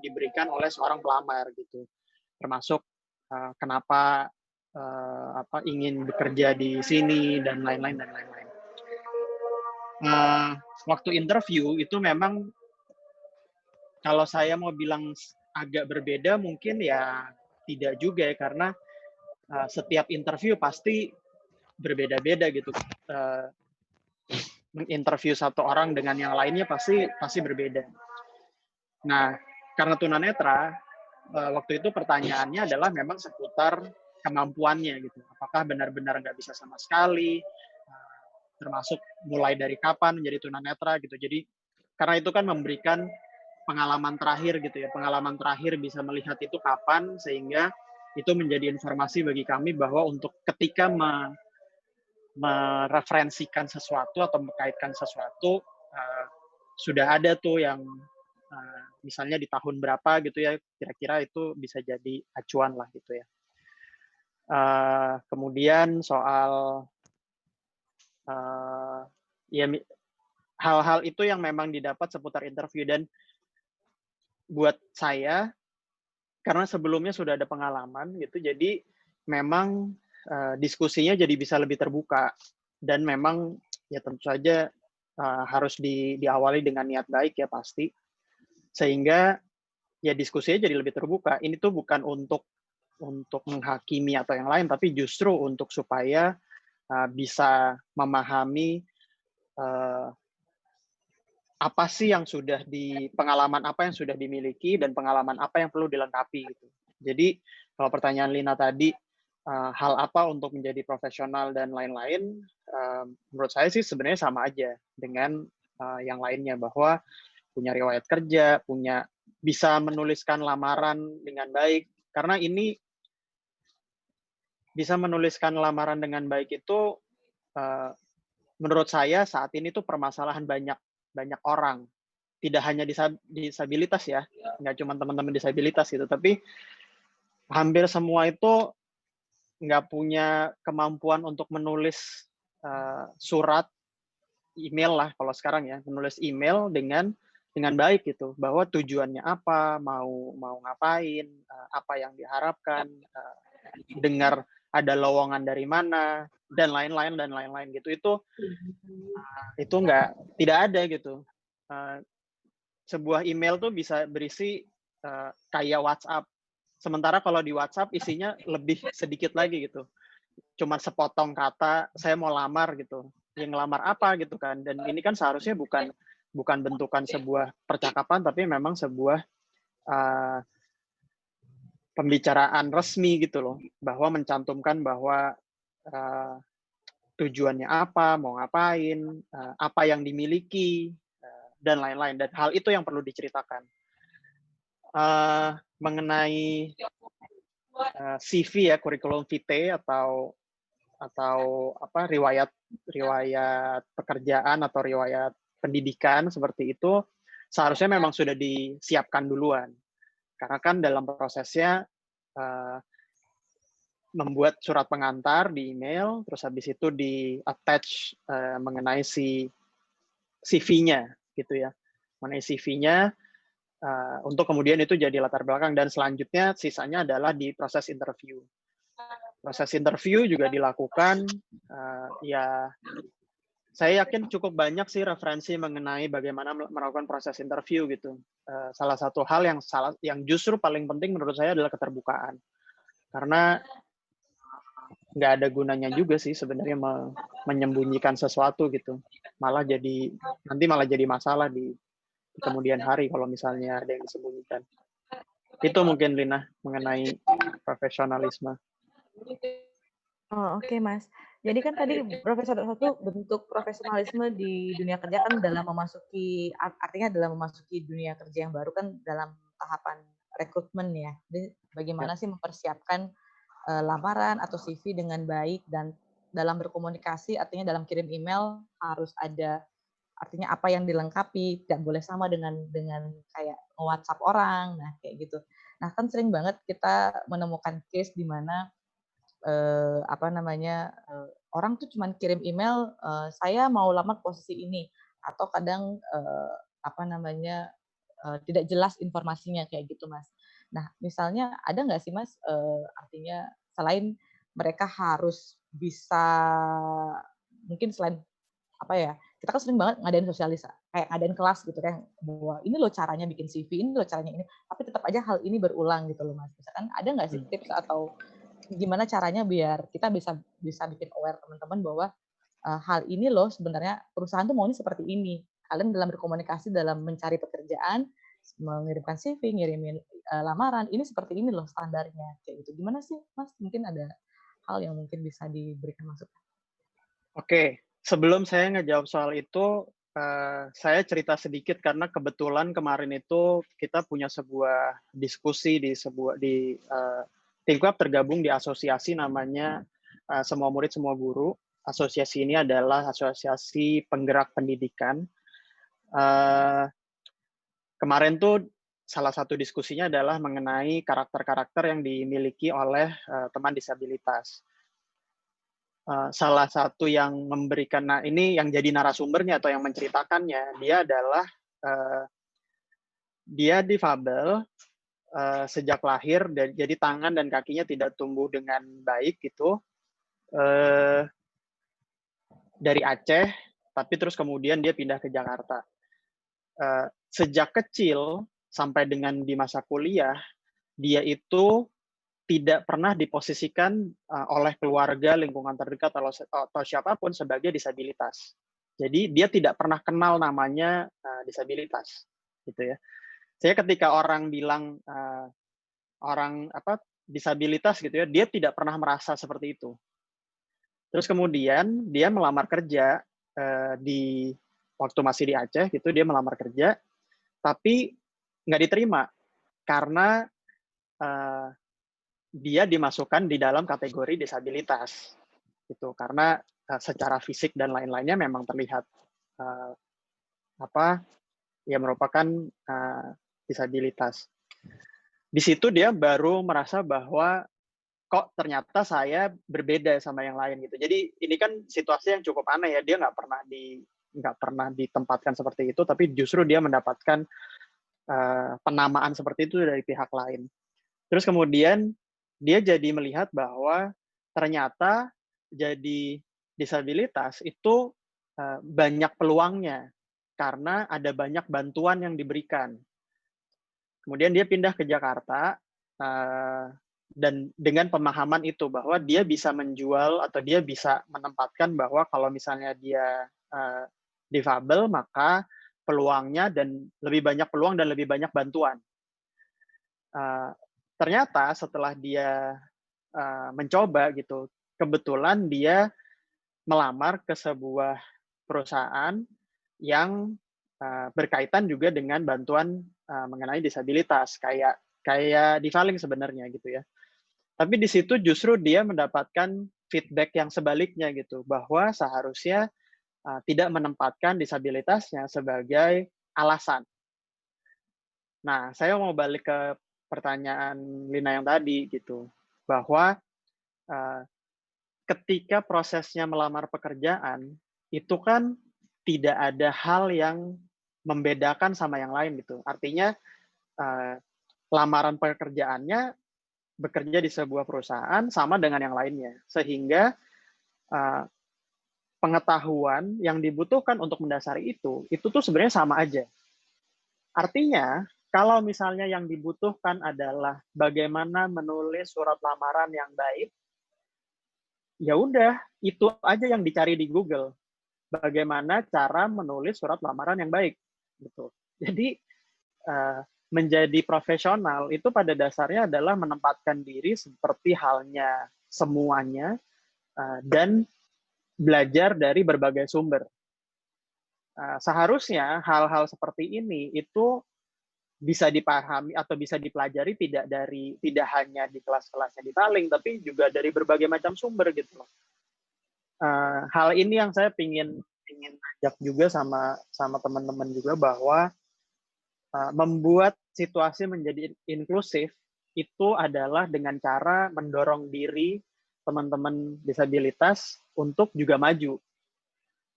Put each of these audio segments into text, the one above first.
diberikan oleh seorang pelamar gitu. Termasuk kenapa ingin bekerja di sini dan lain-lain dan lain-lain. Waktu interview itu memang kalau saya mau bilang agak berbeda mungkin ya tidak juga ya, karena setiap interview pasti berbeda-beda gitu. Menginterview satu orang dengan yang lainnya pasti berbeda. Nah, karena tunanetra, waktu itu pertanyaannya adalah memang seputar kemampuannya gitu. Apakah benar-benar nggak bisa sama sekali, termasuk mulai dari kapan menjadi tunanetra gitu. Jadi karena itu kan memberikan pengalaman terakhir gitu ya. Pengalaman terakhir bisa melihat itu kapan, sehingga itu menjadi informasi bagi kami bahwa untuk ketika mereferensikan sesuatu atau mengkaitkan sesuatu, sudah ada tuh yang misalnya di tahun berapa gitu ya, kira-kira itu bisa jadi acuan lah gitu ya. Kemudian soal ya hal-hal itu yang memang didapat seputar interview, dan buat saya karena sebelumnya sudah ada pengalaman gitu, jadi memang diskusinya jadi bisa lebih terbuka, dan memang ya tentu saja harus diawali dengan niat baik ya pasti, sehingga ya diskusinya jadi lebih terbuka. Ini tuh bukan untuk menghakimi atau yang lain, tapi justru untuk supaya bisa memahami apa sih yang sudah pengalaman apa yang sudah dimiliki dan pengalaman apa yang perlu dilengkapi gitu. Jadi kalau pertanyaan Lina tadi, hal apa untuk menjadi profesional dan lain-lain, menurut saya sih sebenarnya sama aja dengan yang lainnya, bahwa punya riwayat kerja, bisa menuliskan lamaran dengan baik, karena ini bisa menuliskan lamaran dengan baik itu menurut saya saat ini tuh permasalahan banyak orang, tidak hanya disabilitas ya, nggak cuma teman-teman disabilitas gitu, tapi hampir semua itu nggak punya kemampuan untuk menulis surat email lah kalau sekarang ya, menulis email dengan baik gitu, bahwa tujuannya apa, mau ngapain, apa yang diharapkan, dengar ada lowongan dari mana, dan lain-lain gitu. Itu tidak ada gitu. Sebuah email tuh bisa berisi kayak WhatsApp. Sementara kalau di WhatsApp isinya lebih sedikit lagi gitu. Cuma sepotong kata, saya mau lamar gitu. Yang ngelamar apa gitu kan. Dan ini kan seharusnya bukan bentukan sebuah percakapan, tapi memang sebuah pembicaraan resmi gitu loh. Bahwa mencantumkan bahwa tujuannya apa, mau ngapain, apa yang dimiliki, dan lain-lain. Dan hal itu yang perlu diceritakan. Mengenai CV ya, kurikulum vitae atau riwayat pekerjaan atau riwayat pendidikan seperti itu, seharusnya memang sudah disiapkan duluan. Karena kan dalam prosesnya membuat surat pengantar di email, terus habis itu di-attach mengenai si CV-nya gitu ya. Mengenai CV-nya, untuk kemudian itu jadi latar belakang, dan selanjutnya sisanya adalah di proses interview. Proses interview juga dilakukan, ya saya yakin cukup banyak sih referensi mengenai bagaimana melakukan proses interview gitu. Salah satu hal yang justru paling penting menurut saya adalah keterbukaan. Karena nggak ada gunanya juga sih sebenarnya menyembunyikan sesuatu gitu. Nanti malah jadi masalah di kemudian hari kalau misalnya ada yang disembunyikan. Itu mungkin Lina mengenai profesionalisme. Oh, oke, Mas. Jadi kan tadi Profesor satu bentuk profesionalisme di dunia kerja kan dalam artinya dalam memasuki dunia kerja yang baru kan dalam tahapan rekrutmen ya. Jadi bagaimana sih mempersiapkan lamaran atau CV dengan baik, dan dalam berkomunikasi artinya dalam kirim email harus ada artinya apa yang dilengkapi, tidak boleh sama dengan kayak WhatsApp orang, nah kayak gitu. Nah kan sering banget kita menemukan case di mana orang tuh cuman kirim email, saya mau lamar posisi ini, atau kadang tidak jelas informasinya kayak gitu, Mas. Nah, misalnya ada nggak sih, Mas, artinya selain mereka harus bisa mungkin selain apa ya, kita kan sering banget ngadain kayak ngadain kelas gitu kan, bahwa ini loh caranya bikin CV, ini loh caranya ini, tapi tetap aja hal ini berulang gitu loh, Mas. Misalkan ada nggak sih Hmm. tips atau gimana caranya biar kita bisa bisa bikin aware teman-teman bahwa hal ini loh sebenarnya perusahaan tuh maunya seperti ini. Kalian dalam berkomunikasi, dalam mencari pekerjaan, mengirimkan CV, ngirimin lamaran, ini seperti ini loh standarnya kayak gitu. Gimana sih, Mas? Mungkin ada hal yang mungkin bisa diberikan masukan. Oke, sebelum saya ngejawab soal itu, saya cerita sedikit karena kebetulan kemarin itu kita punya sebuah diskusi di Think Club tergabung di asosiasi namanya Semua Murid Semua Guru. Asosiasi ini adalah asosiasi penggerak pendidikan. Kemarin tuh salah satu diskusinya adalah mengenai karakter-karakter yang dimiliki oleh teman disabilitas. Salah satu yang memberikan, nah ini yang jadi narasumbernya atau yang menceritakannya, dia adalah dia difabel sejak lahir, jadi tangan dan kakinya tidak tumbuh dengan baik gitu, dari Aceh, tapi terus kemudian dia pindah ke Jakarta. Sejak kecil sampai dengan di masa kuliah, dia itu tidak pernah diposisikan oleh keluarga, lingkungan terdekat, atau siapapun sebagai disabilitas. Jadi dia tidak pernah kenal namanya disabilitas, gitu ya. Saya ketika orang bilang orang disabilitas gitu ya, dia tidak pernah merasa seperti itu. Terus kemudian dia melamar kerja di waktu masih di Aceh gitu, dia melamar kerja, tapi nggak diterima karena dia dimasukkan di dalam kategori disabilitas gitu, karena secara fisik dan lain-lainnya memang terlihat ya merupakan disabilitas. Di situ dia baru merasa bahwa kok ternyata saya berbeda sama yang lain gitu. Jadi ini kan situasi yang cukup aneh ya, dia nggak pernah ditempatkan seperti itu, tapi justru dia mendapatkan penamaan seperti itu dari pihak lain. Terus kemudian dia jadi melihat bahwa ternyata jadi disabilitas itu banyak peluangnya karena ada banyak bantuan yang diberikan. Kemudian dia pindah ke Jakarta dan dengan pemahaman itu bahwa dia bisa menjual atau dia bisa menempatkan bahwa kalau misalnya dia difabel maka peluangnya dan lebih banyak peluang dan lebih banyak bantuan. Ternyata setelah dia mencoba gitu, kebetulan dia melamar ke sebuah perusahaan yang berkaitan juga dengan bantuan mengenai disabilitas, kayak Divaling sebenarnya gitu ya. Tapi di situ justru dia mendapatkan feedback yang sebaliknya gitu, bahwa seharusnya tidak menempatkan disabilitasnya sebagai alasan. Nah, saya mau balik ke pertanyaan Lina yang tadi gitu, bahwa ketika prosesnya melamar pekerjaan, itu kan tidak ada hal yang membedakan sama yang lain gitu. Artinya lamaran pekerjaannya bekerja di sebuah perusahaan sama dengan yang lainnya, sehingga pengetahuan yang dibutuhkan untuk mendasari itu tuh sebenarnya sama aja. Artinya, kalau misalnya yang dibutuhkan adalah bagaimana menulis surat lamaran yang baik, ya udah itu aja yang dicari di Google. Bagaimana cara menulis surat lamaran yang baik, gitu. Jadi menjadi profesional itu pada dasarnya adalah menempatkan diri seperti halnya semuanya dan belajar dari berbagai sumber. Seharusnya hal-hal seperti ini itu bisa dipahami atau bisa dipelajari tidak hanya di kelas-kelasnya di Taling, tapi juga dari berbagai macam sumber gitu loh. Hal ini yang saya ingin ajak juga sama teman-teman juga, bahwa membuat situasi menjadi inklusif itu adalah dengan cara mendorong diri teman-teman disabilitas untuk juga maju.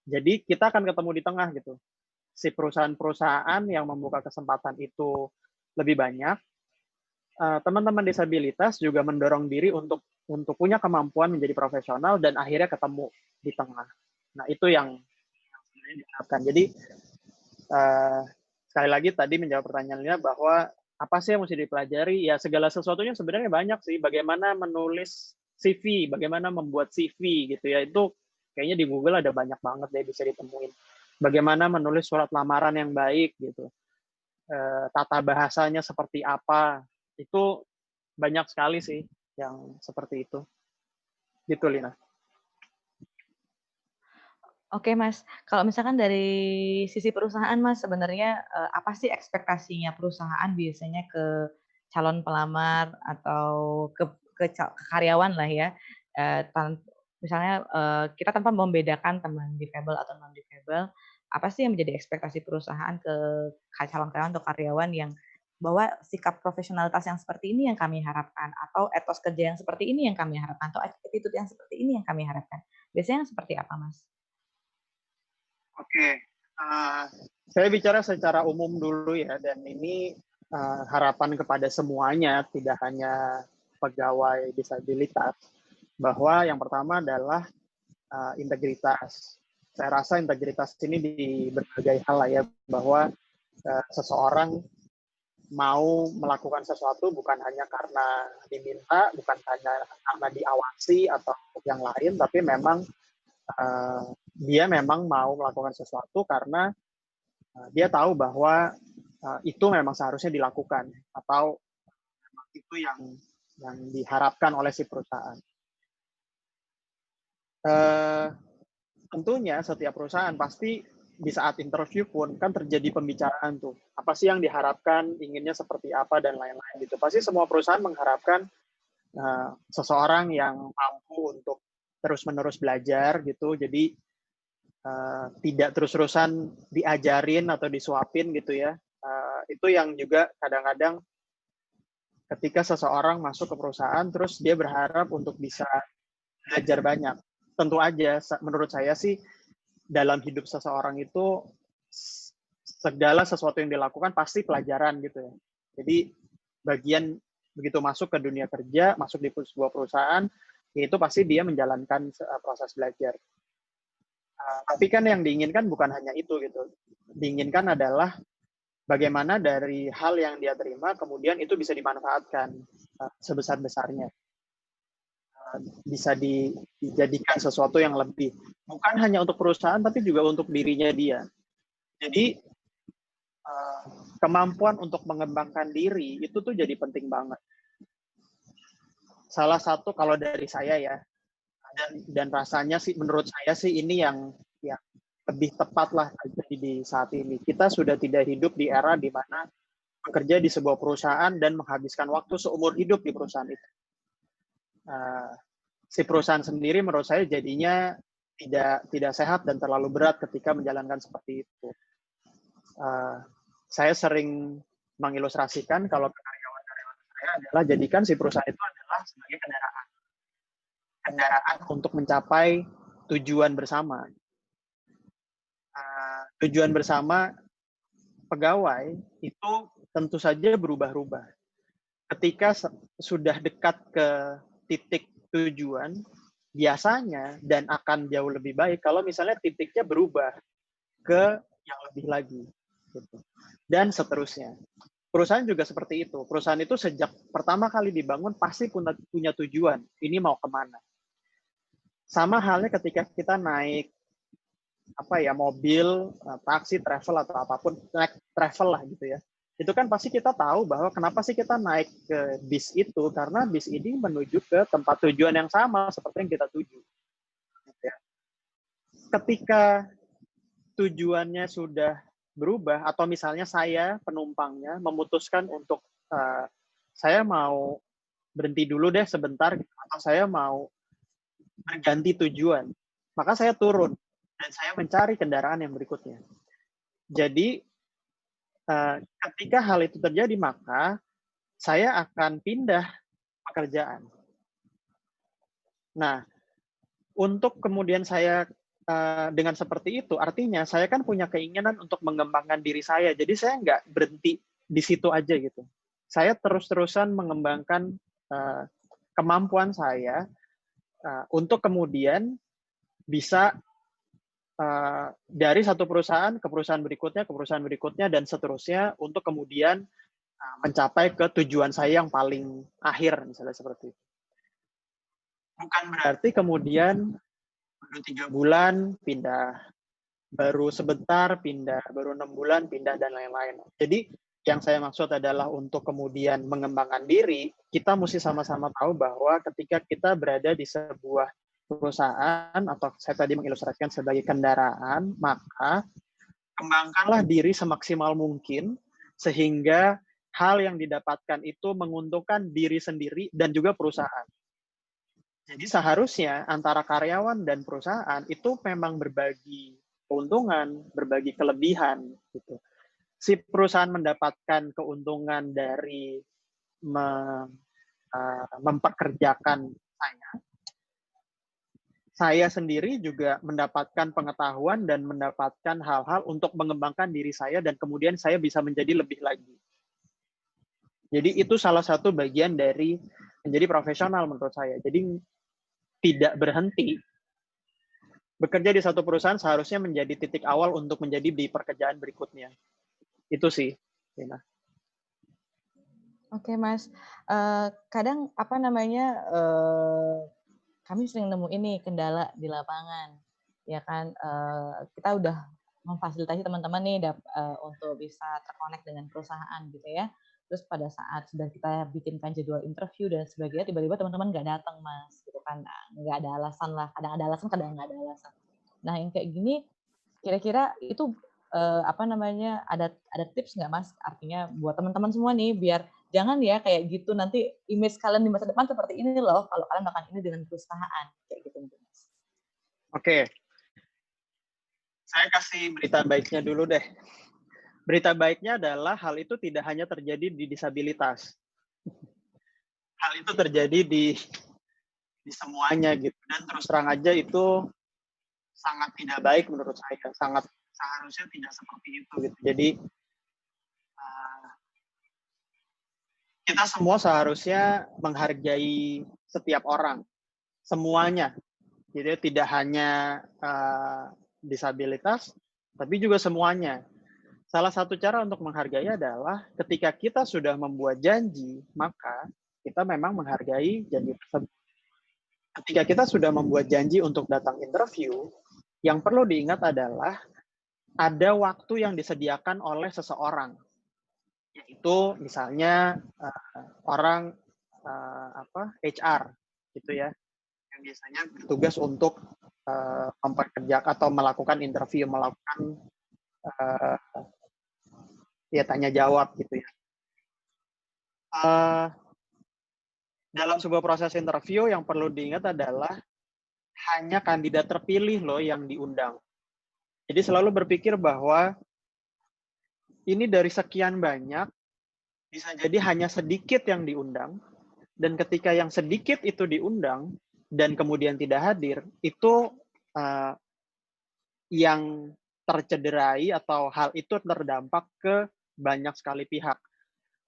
Jadi kita akan ketemu di tengah gitu. si perusahaan-perusahaan yang membuka kesempatan itu lebih banyak, teman-teman disabilitas juga mendorong diri untuk punya kemampuan menjadi profesional dan akhirnya ketemu di tengah. Nah, itu yang sebenarnya diharapkan. Jadi, sekali lagi tadi menjawab pertanyaannya bahwa apa sih yang mesti dipelajari? Ya, segala sesuatunya sebenarnya banyak sih. Bagaimana menulis CV, bagaimana membuat CV gitu ya. Itu kayaknya di Google ada banyak banget deh bisa ditemuin. Bagaimana menulis surat lamaran yang baik gitu. Tata bahasanya seperti apa. Itu banyak sekali sih yang seperti itu. Gitu, Lina. Oke, Mas. Kalau misalkan dari sisi perusahaan, Mas, sebenarnya apa sih ekspektasinya perusahaan biasanya ke calon pelamar atau ke karyawan lah ya, misalnya kita tanpa membedakan teman difabel atau non difabel, apa sih yang menjadi ekspektasi perusahaan ke calon karyawan atau karyawan yang bahwa sikap profesionalitas yang seperti ini yang kami harapkan, atau etos kerja yang seperti ini yang kami harapkan, atau attitude yang seperti ini yang kami harapkan. Biasanya seperti apa, Mas? Oke, saya bicara secara umum dulu ya, dan ini harapan kepada semuanya, tidak hanya pegawai disabilitas, bahwa yang pertama adalah integritas. Saya rasa integritas ini di berbagai hal lah ya, bahwa seseorang mau melakukan sesuatu bukan hanya karena diminta, bukan hanya karena diawasi atau yang lain, tapi memang dia memang mau melakukan sesuatu karena dia tahu bahwa itu memang seharusnya dilakukan atau memang itu yang diharapkan oleh si perusahaan. Tentunya setiap perusahaan pasti di saat interview pun kan terjadi pembicaraan tuh. Apa sih yang diharapkan, inginnya seperti apa dan lain-lain gitu. Pasti semua perusahaan mengharapkan seseorang yang mampu untuk terus-menerus belajar gitu. Jadi tidak terus-terusan diajarin atau disuapin gitu ya. Itu yang juga kadang-kadang ketika seseorang masuk ke perusahaan terus dia berharap untuk bisa belajar banyak. Tentu aja menurut saya sih dalam hidup seseorang itu segala sesuatu yang dilakukan pasti pelajaran gitu ya. Jadi bagian begitu masuk ke dunia kerja, masuk di sebuah perusahaan, itu pasti dia menjalankan proses belajar. Tapi kan yang diinginkan bukan hanya itu gitu. Diinginkan adalah bagaimana dari hal yang dia terima kemudian itu bisa dimanfaatkan sebesar-besarnya. Bisa dijadikan sesuatu yang lebih. Bukan hanya untuk perusahaan tapi juga untuk dirinya dia. Jadi kemampuan untuk mengembangkan diri itu tuh jadi penting banget. Salah satu kalau dari saya ya, dan rasanya sih menurut saya sih ini yang lebih tepat lah terjadi di saat ini. Kita sudah tidak hidup di era di mana bekerja di sebuah perusahaan dan menghabiskan waktu seumur hidup di perusahaan itu. Si perusahaan sendiri menurut saya jadinya tidak sehat dan terlalu berat ketika menjalankan seperti itu. Saya sering mengilustrasikan kalau karyawan-karyawan saya adalah jadikan si perusahaan itu adalah sebagai kendaraan untuk mencapai tujuan bersama. Tujuan bersama pegawai itu tentu saja berubah-ubah. Ketika sudah dekat ke titik tujuan, biasanya dan akan jauh lebih baik kalau misalnya titiknya berubah ke yang lebih lagi. Gitu. Dan seterusnya. Perusahaan juga seperti itu. Perusahaan itu sejak pertama kali dibangun pasti punya tujuan. Ini mau kemana. Sama halnya ketika kita naik mobil, taksi, travel atau apapun, naik travel lah gitu ya. Itu kan pasti kita tahu bahwa kenapa sih kita naik ke bis itu, karena bis ini menuju ke tempat tujuan yang sama seperti yang kita tuju. Ketika tujuannya sudah berubah, atau misalnya saya penumpangnya memutuskan untuk saya mau berhenti dulu deh sebentar, atau saya mau berganti tujuan, maka saya turun dan saya mencari kendaraan yang berikutnya. Jadi ketika hal itu terjadi, maka saya akan pindah pekerjaan. Nah, untuk kemudian saya dengan seperti itu, artinya saya kan punya keinginan untuk mengembangkan diri saya. Jadi saya nggak berhenti di situ aja gitu. Saya terus-terusan mengembangkan kemampuan saya untuk kemudian bisa dari satu perusahaan ke perusahaan berikutnya, dan seterusnya untuk kemudian mencapai ke tujuan saya yang paling akhir, misalnya seperti itu. Bukan berarti kemudian baru 3 bulan pindah, baru sebentar pindah, baru 6 bulan pindah, dan lain-lain. Jadi yang saya maksud adalah untuk kemudian mengembangkan diri, kita mesti sama-sama tahu bahwa ketika kita berada di sebuah perusahaan, atau saya tadi mengilustrasikan sebagai kendaraan, maka kembangkanlah diri semaksimal mungkin, sehingga hal yang didapatkan itu menguntungkan diri sendiri dan juga perusahaan. Jadi seharusnya antara karyawan dan perusahaan itu memang berbagi keuntungan, berbagi kelebihan gitu. Si perusahaan mendapatkan keuntungan dari mempekerjakan saya sendiri juga mendapatkan pengetahuan dan mendapatkan hal-hal untuk mengembangkan diri saya, dan kemudian saya bisa menjadi lebih lagi. Jadi itu salah satu bagian dari menjadi profesional menurut saya. Jadi tidak berhenti. Bekerja di satu perusahaan seharusnya menjadi titik awal untuk menjadi di pekerjaan berikutnya. Itu sih, Dina. Oke, Mas. Kadang kami sering nemu ini kendala di lapangan, ya kan? Kita udah memfasilitasi teman-teman nih untuk bisa terkonek dengan perusahaan gitu ya. Terus pada saat sudah kita bikinkan jadwal interview dan sebagainya, tiba-tiba teman-teman nggak datang, Mas, gitu kan? Nah, nggak ada alasan lah. Kadang ada alasan, kadang nggak ada alasan. Nah, yang kayak gini, kira-kira itu ada tips nggak, Mas? Artinya buat teman-teman semua nih, biar jangan ya kayak gitu, nanti image kalian di masa depan seperti ini loh kalau kalian melakukan ini dengan perusahaan kayak gitu, Mas. Oke. Saya kasih berita baiknya dulu deh. Berita baiknya adalah hal itu tidak hanya terjadi di disabilitas. Hal itu terjadi di semuanya gitu, dan terus terang aja itu sangat tidak baik menurut saya. Sangat seharusnya tidak seperti itu gitu. Jadi kita semua seharusnya menghargai setiap orang, semuanya. Jadi tidak hanya disabilitas, tapi juga semuanya. Salah satu cara untuk menghargai adalah ketika kita sudah membuat janji, maka kita memang menghargai janji tersebut. Ketika kita sudah membuat janji untuk datang interview, yang perlu diingat adalah ada waktu yang disediakan oleh seseorang, yaitu misalnya orang HR gitu ya, yang biasanya bertugas untuk memperkerjakan atau melakukan interview, melakukan tanya jawab gitu ya. Dalam sebuah proses interview yang perlu diingat adalah hanya kandidat terpilih loh yang diundang. Jadi selalu berpikir bahwa ini dari sekian banyak, bisa jadi hanya sedikit yang diundang, dan ketika yang sedikit itu diundang dan kemudian tidak hadir, itu yang tercederai atau hal itu terdampak ke banyak sekali pihak.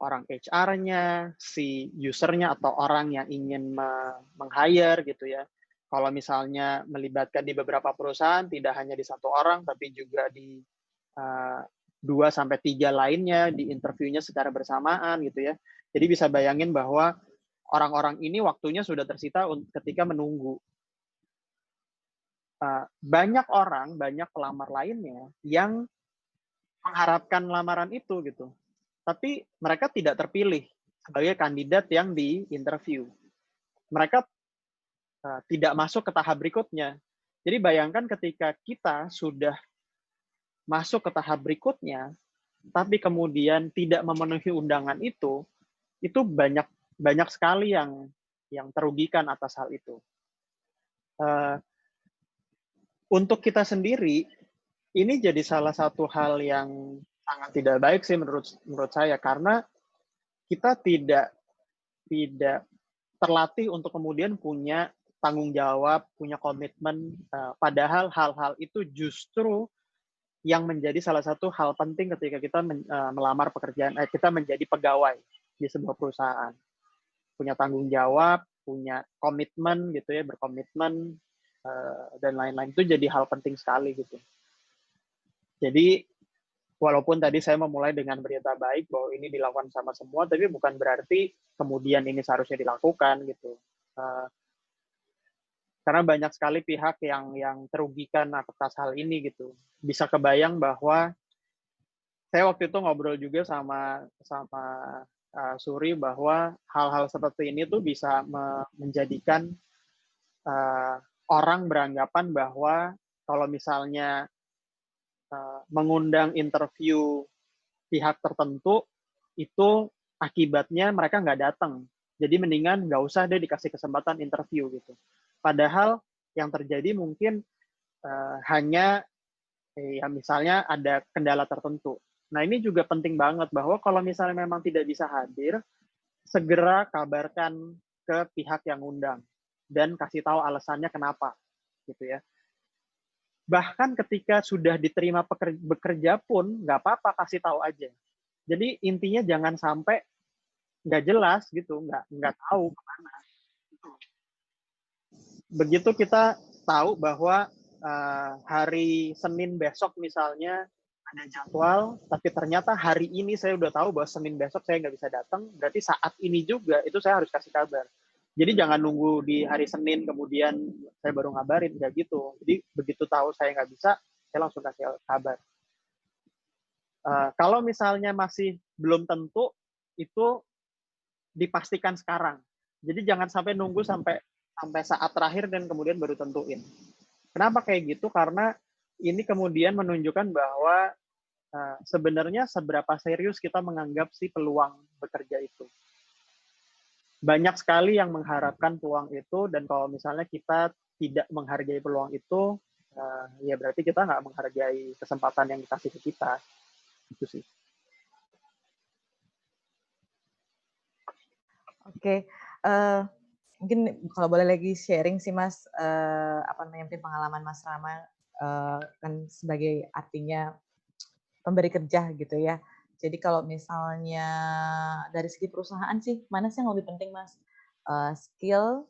Orang HR-nya, si user-nya, atau orang yang ingin meng-hire gitu ya. Kalau misalnya melibatkan di beberapa perusahaan, tidak hanya di satu orang, tapi juga di 2-3 lainnya, di interviewnya secara bersamaan gitu ya. Jadi bisa bayangin bahwa orang-orang ini waktunya sudah tersita ketika menunggu. Banyak orang, banyak pelamar lainnya yang mengharapkan lamaran itu gitu. Tapi mereka tidak terpilih sebagai kandidat yang di-interview. Mereka tidak masuk ke tahap berikutnya. Jadi bayangkan ketika kita sudah masuk ke tahap berikutnya, tapi kemudian tidak memenuhi undangan itu banyak sekali yang terugikan atas hal itu. Untuk kita sendiri, ini jadi salah satu hal yang sangat tidak baik sih menurut saya, karena kita tidak terlatih untuk kemudian punya tanggung jawab, punya komitmen, padahal hal-hal itu justru yang menjadi salah satu hal penting ketika kita melamar pekerjaan, kita menjadi pegawai di sebuah perusahaan. Punya tanggung jawab, punya komitmen gitu ya, berkomitmen, dan lain-lain itu jadi hal penting sekali gitu. Jadi walaupun tadi saya memulai dengan berita baik bahwa ini dilakukan sama semua, tapi bukan berarti kemudian ini seharusnya dilakukan gitu. Karena banyak sekali pihak yang terugikan atas hal ini gitu. Bisa kebayang bahwa saya waktu itu ngobrol juga sama Suri bahwa hal-hal seperti ini tuh bisa menjadikan orang beranggapan bahwa kalau misalnya mengundang interview pihak tertentu itu akibatnya mereka nggak datang. Jadi mendingan nggak usah deh dikasih kesempatan interview gitu. Padahal yang terjadi mungkin hanya ya misalnya ada kendala tertentu. Nah ini juga penting banget bahwa kalau misalnya memang tidak bisa hadir, segera kabarkan ke pihak yang undang dan kasih tahu alasannya kenapa, gitu ya. Bahkan ketika sudah diterima bekerja pun nggak apa-apa, kasih tahu aja. Jadi intinya jangan sampai nggak jelas gitu, nggak tahu kemana. Begitu kita tahu bahwa hari Senin besok misalnya ada jadwal, tapi ternyata hari ini saya udah tahu bahwa Senin besok saya nggak bisa datang, berarti saat ini juga itu saya harus kasih kabar. Jadi jangan nunggu di hari Senin kemudian saya baru ngabarin, nggak gitu. Jadi begitu tahu saya nggak bisa, saya langsung kasih kabar. Kalau misalnya masih belum tentu, itu dipastikan sekarang. Jadi jangan sampai nunggu sampai saat terakhir dan kemudian baru tentuin. Kenapa kayak gitu? Karena ini kemudian menunjukkan bahwa sebenarnya seberapa serius kita menganggap si peluang bekerja itu. Banyak sekali yang mengharapkan peluang itu, dan kalau misalnya kita tidak menghargai peluang itu, ya berarti kita nggak menghargai kesempatan yang dikasih ke kita. Itu sih. Oke, mungkin kalau boleh lagi sharing sih Mas, apa namanya, mungkin pengalaman Mas Rama, kan sebagai artinya pemberi kerja gitu ya. Jadi kalau misalnya dari segi perusahaan sih, mana sih yang lebih penting Mas? Skill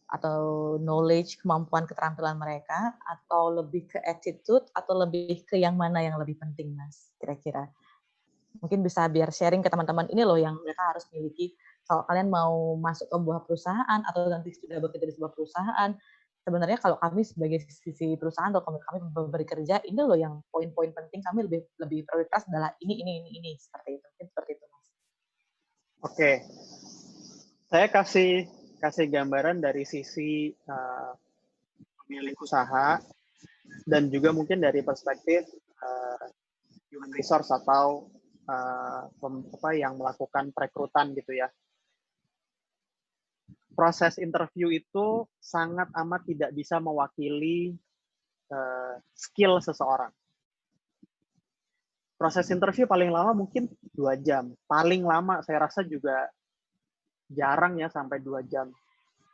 atau knowledge, kemampuan, keterampilan mereka, atau lebih ke attitude, atau lebih ke yang mana yang lebih penting Mas, kira-kira? Mungkin bisa biar sharing ke teman-teman, ini loh yang mereka harus miliki kalau kalian mau masuk ke sebuah perusahaan atau nanti sudah bekerja di sebuah perusahaan. Sebenarnya kalau kami sebagai sisi perusahaan atau kami memberi kerja, ini loh yang poin-poin penting kami lebih prioritas adalah ini seperti itu. Mungkin seperti itu Mas. Oke, saya kasih gambaran dari sisi pemilik usaha dan juga mungkin dari perspektif human resource atau yang melakukan perekrutan gitu ya. Proses interview itu sangat amat tidak bisa mewakili skill seseorang. Proses interview paling lama mungkin 2 jam. Paling lama saya rasa juga jarang ya sampai 2 jam.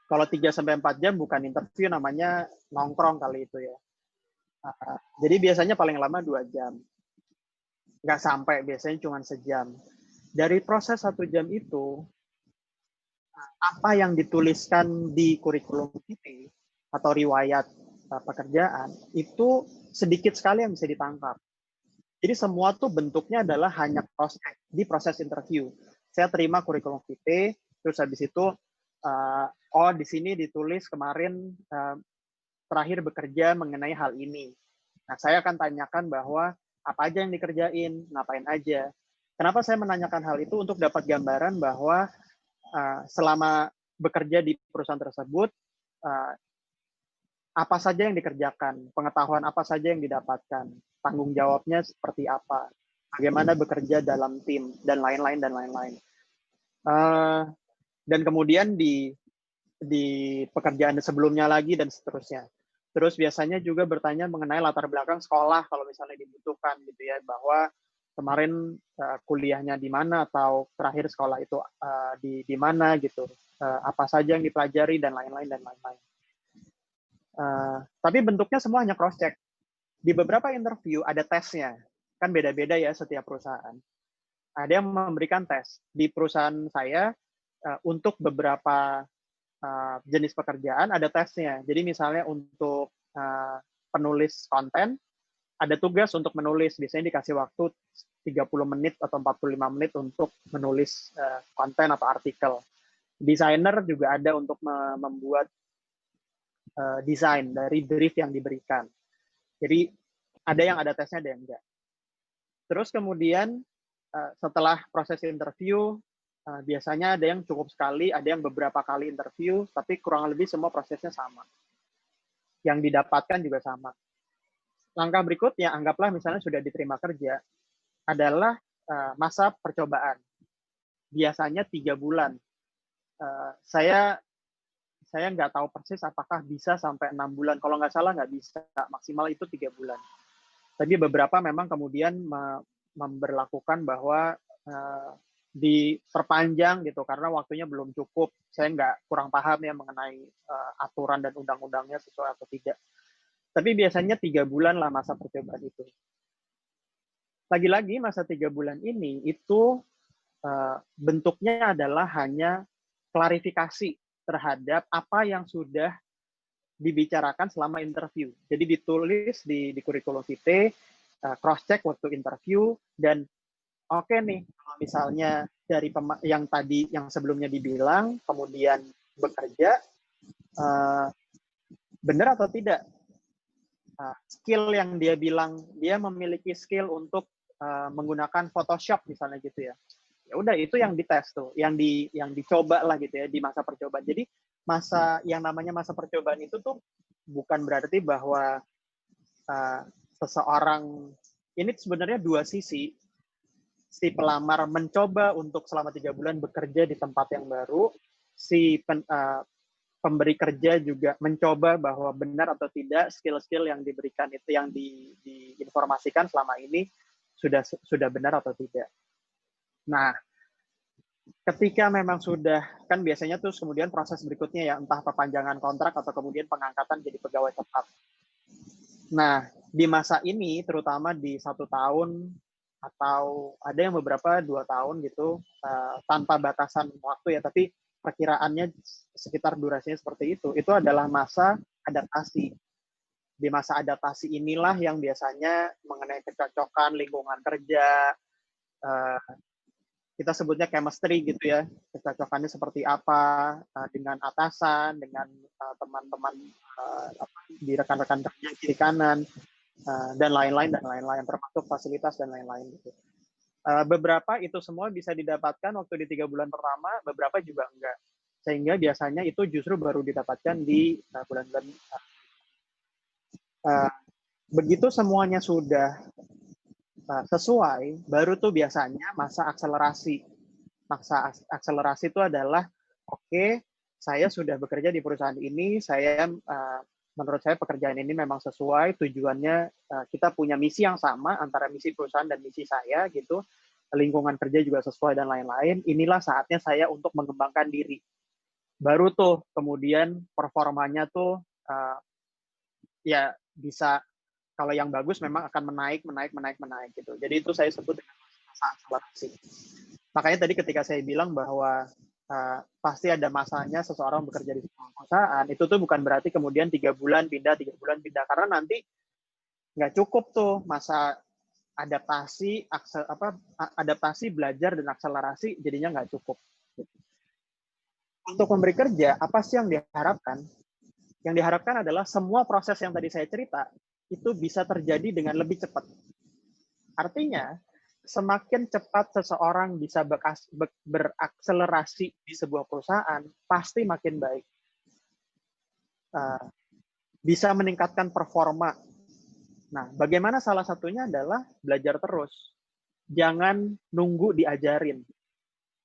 Kalau 3-4 jam bukan interview, namanya nongkrong kali itu ya. Jadi biasanya paling lama 2 jam. Nggak sampai, biasanya cuma sejam. Dari proses 1 jam itu, apa yang dituliskan di kurikulum vitae atau riwayat pekerjaan, itu sedikit sekali yang bisa ditangkap. Jadi semua tuh bentuknya adalah hanya proses interview. Saya terima kurikulum vitae, terus habis itu, di sini ditulis kemarin terakhir bekerja mengenai hal ini. Nah, saya akan tanyakan bahwa apa aja yang dikerjain, ngapain aja. Kenapa saya menanyakan hal itu? Untuk dapat gambaran bahwa selama bekerja di perusahaan tersebut, apa saja yang dikerjakan, pengetahuan apa saja yang didapatkan, tanggung jawabnya seperti apa, bagaimana bekerja dalam tim, dan lain-lain, dan lain-lain. Dan kemudian di pekerjaan sebelumnya lagi, dan seterusnya. Terus biasanya juga bertanya mengenai latar belakang sekolah, kalau misalnya dibutuhkan gitu ya, bahwa kemarin kuliahnya di mana, atau terakhir sekolah itu di mana gitu, apa saja yang dipelajari, dan lain-lain, dan lain-lain. Tapi bentuknya semua hanya cross check. Di beberapa interview ada tesnya, kan beda-beda ya setiap perusahaan. Ada yang memberikan tes. Di perusahaan saya untuk beberapa jenis pekerjaan ada tesnya. Jadi misalnya untuk penulis konten ada tugas untuk menulis, biasanya dikasih waktu 30 menit atau 45 menit untuk menulis konten atau artikel. Desainer juga ada untuk membuat desain dari brief yang diberikan. Jadi ada yang ada tesnya, ada yang enggak. Terus kemudian setelah proses interview, biasanya ada yang cukup sekali, ada yang beberapa kali interview, tapi kurang lebih semua prosesnya sama. Yang didapatkan juga sama. Langkah berikutnya, anggaplah misalnya sudah diterima kerja, adalah masa percobaan. Biasanya 3 bulan. Saya nggak tahu persis apakah bisa sampai 6 bulan. Kalau nggak salah nggak bisa, maksimal itu 3 bulan. Tapi beberapa memang kemudian memberlakukan bahwa diperpanjang gitu karena waktunya belum cukup. Saya kurang paham ya mengenai aturan dan undang-undangnya sesuai atau tidak. Tapi biasanya 3 bulan lah masa percobaan itu. Lagi-lagi masa 3 bulan ini itu bentuknya adalah hanya klarifikasi terhadap apa yang sudah dibicarakan selama interview. Jadi ditulis di kurikulum vitae, cross check waktu interview, dan oke nih, misalnya dari yang tadi yang sebelumnya dibilang, kemudian bekerja, benar atau tidak? Skill yang dia bilang, dia memiliki skill untuk menggunakan Photoshop misalnya gitu ya. Ya udah itu yang dites tuh, yang dicoba lah gitu ya di masa percobaan. Jadi yang namanya masa percobaan itu tuh bukan berarti bahwa seseorang ini sebenarnya dua sisi. Si pelamar mencoba untuk selama 3 bulan bekerja di tempat yang baru, si pemberi kerja juga mencoba bahwa benar atau tidak skill-skill yang diberikan itu, yang diinformasikan selama ini sudah benar atau tidak. Nah, ketika memang sudah, kan biasanya terus kemudian proses berikutnya ya, entah perpanjangan kontrak atau kemudian pengangkatan jadi pegawai tetap. Nah, di masa ini, terutama di 1 tahun, atau ada yang beberapa 2 tahun gitu, tanpa batasan waktu ya, tapi perkiraannya sekitar durasinya seperti itu adalah masa adaptasi. Di masa adaptasi inilah yang biasanya mengenai kecocokan lingkungan kerja, kita sebutnya chemistry gitu ya, kecocokannya seperti apa dengan atasan, dengan teman-teman di rekan-rekan kerja kiri kanan, dan lain-lain, termasuk fasilitas dan lain-lain gitu. Beberapa itu semua bisa didapatkan waktu di 3 bulan pertama, beberapa juga enggak. Sehingga biasanya itu justru baru didapatkan di bulan-bulan. Begitu semuanya sudah sesuai, baru tuh biasanya masa akselerasi. Masa akselerasi itu adalah, oke, saya sudah bekerja di perusahaan ini, menurut saya pekerjaan ini memang sesuai, tujuannya kita punya misi yang sama antara misi perusahaan dan misi saya gitu, lingkungan kerja juga sesuai dan lain-lain, inilah saatnya saya untuk mengembangkan diri. Baru tuh kemudian performanya tuh ya bisa, kalau yang bagus memang akan menaik gitu. Jadi itu saya sebut dengan masa akselerasi. Makanya tadi ketika saya bilang bahwa pasti ada masanya seseorang bekerja di sebuah perusahaan, itu tuh bukan berarti kemudian 3 bulan pindah, karena nanti nggak cukup tuh masa adaptasi, belajar dan akselerasi jadinya nggak cukup. Untuk memberi kerja, apa sih yang diharapkan? Yang diharapkan adalah semua proses yang tadi saya cerita itu bisa terjadi dengan lebih cepat. Artinya, semakin cepat seseorang bisa berakselerasi di sebuah perusahaan, pasti makin baik. Bisa meningkatkan performa. Nah, bagaimana salah satunya adalah belajar terus. Jangan nunggu diajarin.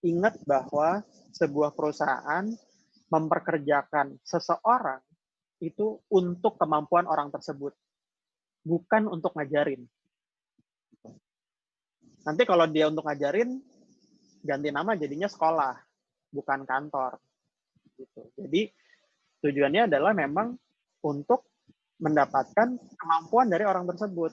Ingat bahwa sebuah perusahaan memperkerjakan seseorang itu untuk kemampuan orang tersebut, bukan untuk ngajarin. Nanti kalau dia untuk ngajarin, ganti nama jadinya sekolah, bukan kantor. Gitu. Jadi tujuannya adalah memang untuk mendapatkan kemampuan dari orang tersebut.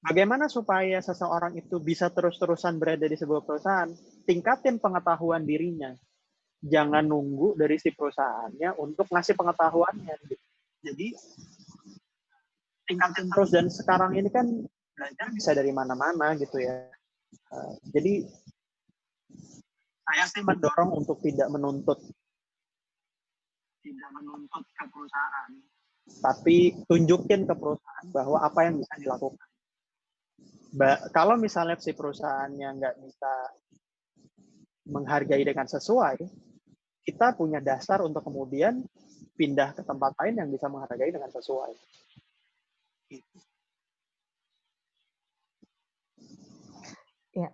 Bagaimana supaya seseorang itu bisa terus-terusan berada di sebuah perusahaan? Tingkatin pengetahuan dirinya. Jangan nunggu dari si perusahaannya untuk ngasih pengetahuannya. Jadi, tingkatin terus. Dan sekarang ini kan belajar bisa dari mana-mana gitu ya. Jadi, saya sih mendorong untuk tidak menuntut ke perusahaan. Tapi tunjukin ke perusahaan bahwa apa yang bisa dilakukan. Kalau misalnya si perusahaannya nggak bisa menghargai dengan sesuai, kita punya dasar untuk kemudian pindah ke tempat lain yang bisa menghargai dengan sesuai. Ya,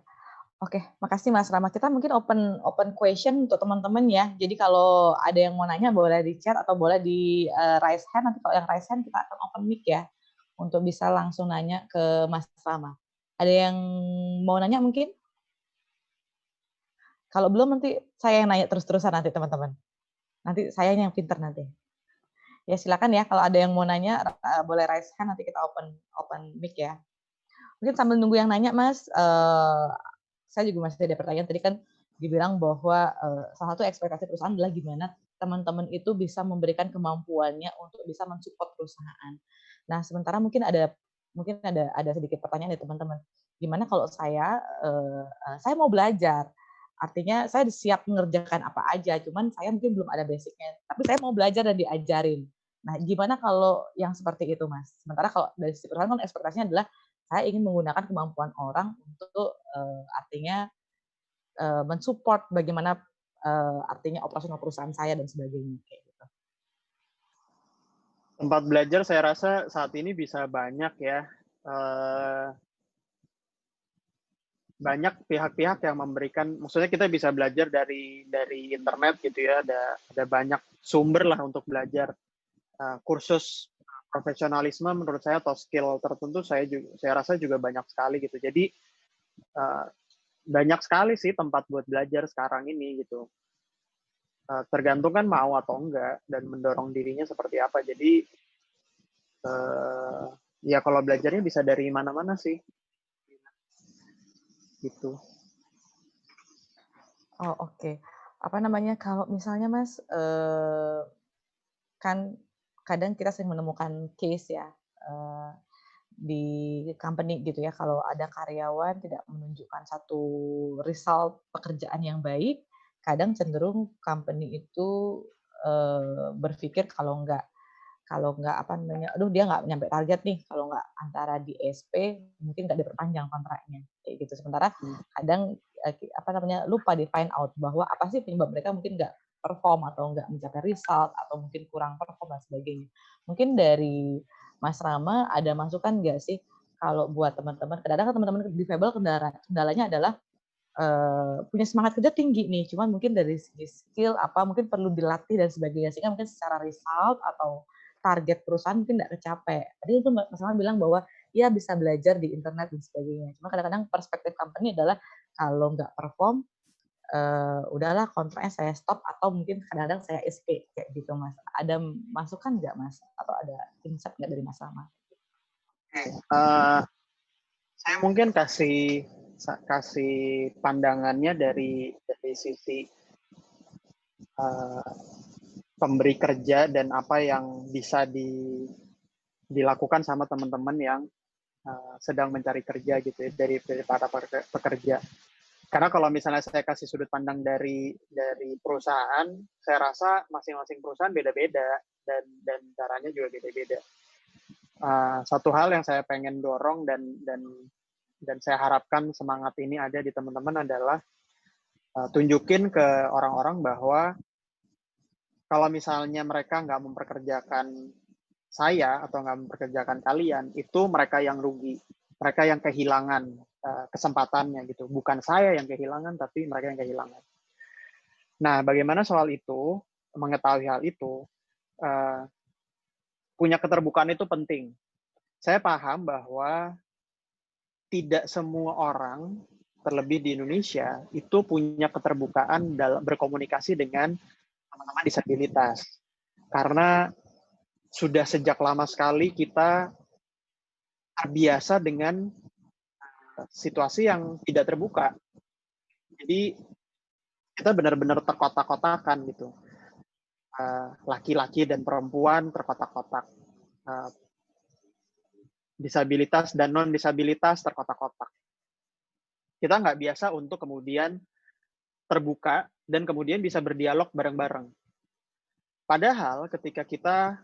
oke, makasih Mas Rama. Kita mungkin open question untuk teman-teman ya. Jadi kalau ada yang mau nanya boleh di chat atau boleh di raise hand. Nanti kalau yang raise hand kita akan open mic ya untuk bisa langsung nanya ke Mas Rama. Ada yang mau nanya mungkin? Kalau belum nanti saya yang nanya terus-terusan nanti teman-teman. Nanti saya yang pinter nanti. Ya silakan ya kalau ada yang mau nanya boleh raise hand, nanti kita open mic ya. Mungkin sambil nunggu yang nanya Mas, saya juga masih ada pertanyaan. Tadi kan dibilang bahwa salah satu ekspektasi perusahaan adalah gimana teman-teman itu bisa memberikan kemampuannya untuk bisa mensupport perusahaan. Nah sementara mungkin ada sedikit pertanyaan dari teman-teman. Gimana kalau saya mau belajar, artinya saya siap mengerjakan apa aja, cuman saya mungkin belum ada basicnya, tapi saya mau belajar dan diajarin. Nah, gimana kalau yang seperti itu, Mas? Sementara kalau dari sisi perusahaan kan ekspektasinya adalah saya ingin menggunakan kemampuan orang untuk artinya mensupport bagaimana artinya operasional perusahaan saya dan sebagainya kayak gitu. Tempat belajar saya rasa saat ini bisa banyak ya. Banyak pihak-pihak yang memberikan, maksudnya kita bisa belajar dari internet gitu ya, ada banyak sumber lah untuk belajar. Kursus profesionalisme menurut saya atau skill tertentu saya rasa juga banyak sekali gitu. Jadi banyak sekali sih tempat buat belajar sekarang ini gitu. Tergantung kan mau atau enggak dan mendorong dirinya seperti apa. Jadi ya kalau belajarnya bisa dari mana-mana sih. Gitu. Oh oke. Apa namanya, kalau misalnya Mas, kan kadang kita sering menemukan case ya, di company gitu ya, kalau ada karyawan tidak menunjukkan satu result pekerjaan yang baik, kadang cenderung company itu, berpikir kalau nggak apa namanya, aduh dia nggak nyampe target nih, kalau nggak antara di SP mungkin nggak diperpanjang kontraknya, kayak gitu. Sementara kadang apa namanya, lupa di find out bahwa apa sih penyebab mereka mungkin nggak perform atau nggak mencapai result atau mungkin kurang perform dan sebagainya. Mungkin dari Mas Rama ada masukan nggak sih kalau buat teman-teman, kadang-kadang kan teman-teman difabel kendalanya adalah punya semangat kerja tinggi nih, cuman mungkin dari segi skill apa mungkin perlu dilatih dan sebagainya, sehingga mungkin secara result atau target perusahaan mungkin nggak kecapai. Tadi itu Mas Rama bilang bahwa ya bisa belajar di internet dan sebagainya. Cuma kadang-kadang perspektif company adalah kalau nggak perform, udahlah kontraknya saya stop atau mungkin kadang-kadang saya SP kayak gitu Mas. Ada masukan nggak Mas? Atau ada insight nggak dari Mas Rama? Saya mungkin kasih pandangannya dari sisi pemberi kerja dan apa yang bisa dilakukan sama teman-teman yang sedang mencari kerja gitu ya, dari para pekerja. Karena kalau misalnya saya kasih sudut pandang dari perusahaan, saya rasa masing-masing perusahaan beda-beda dan caranya juga beda-beda. Satu hal yang saya pengen dorong dan saya harapkan semangat ini ada di teman-teman adalah tunjukin ke orang-orang bahwa kalau misalnya mereka nggak memperkerjakan saya atau nggak memperkerjakan kalian, itu mereka yang rugi, mereka yang kehilangan kesempatannya gitu. Bukan saya yang kehilangan, tapi mereka yang kehilangan. Nah, bagaimana soal itu, mengetahui hal itu, punya keterbukaan itu penting. Saya paham bahwa tidak semua orang, terlebih di Indonesia, itu punya keterbukaan dalam berkomunikasi dengan teman-teman disabilitas. Karena sudah sejak lama sekali kita terbiasa dengan situasi yang tidak terbuka. Jadi kita benar-benar terkotak-kotakan gitu. Laki-laki dan perempuan terkotak-kotak. Disabilitas dan non-disabilitas terkotak-kotak. Kita nggak biasa untuk kemudian terbuka dan kemudian bisa berdialog bareng-bareng. Padahal ketika kita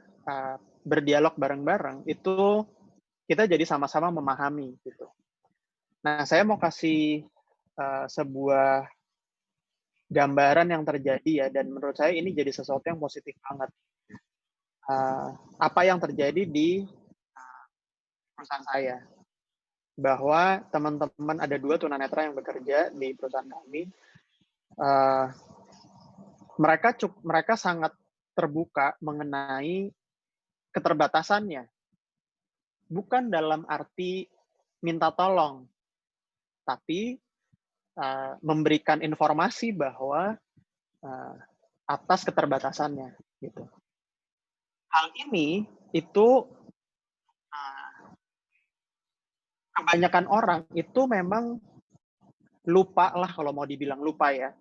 berdialog bareng-bareng, itu kita jadi sama-sama memahami gitu. Nah, saya mau kasih sebuah gambaran yang terjadi ya, dan menurut saya ini jadi sesuatu yang positif banget. Apa yang terjadi di perusahaan saya, bahwa teman-teman ada 2 tunanetra yang bekerja di perusahaan kami. Mereka sangat terbuka mengenai keterbatasannya, bukan dalam arti minta tolong, tapi memberikan informasi bahwa atas keterbatasannya gitu. Hal ini itu kebanyakan orang itu memang lupa lah, kalau mau dibilang lupa ya,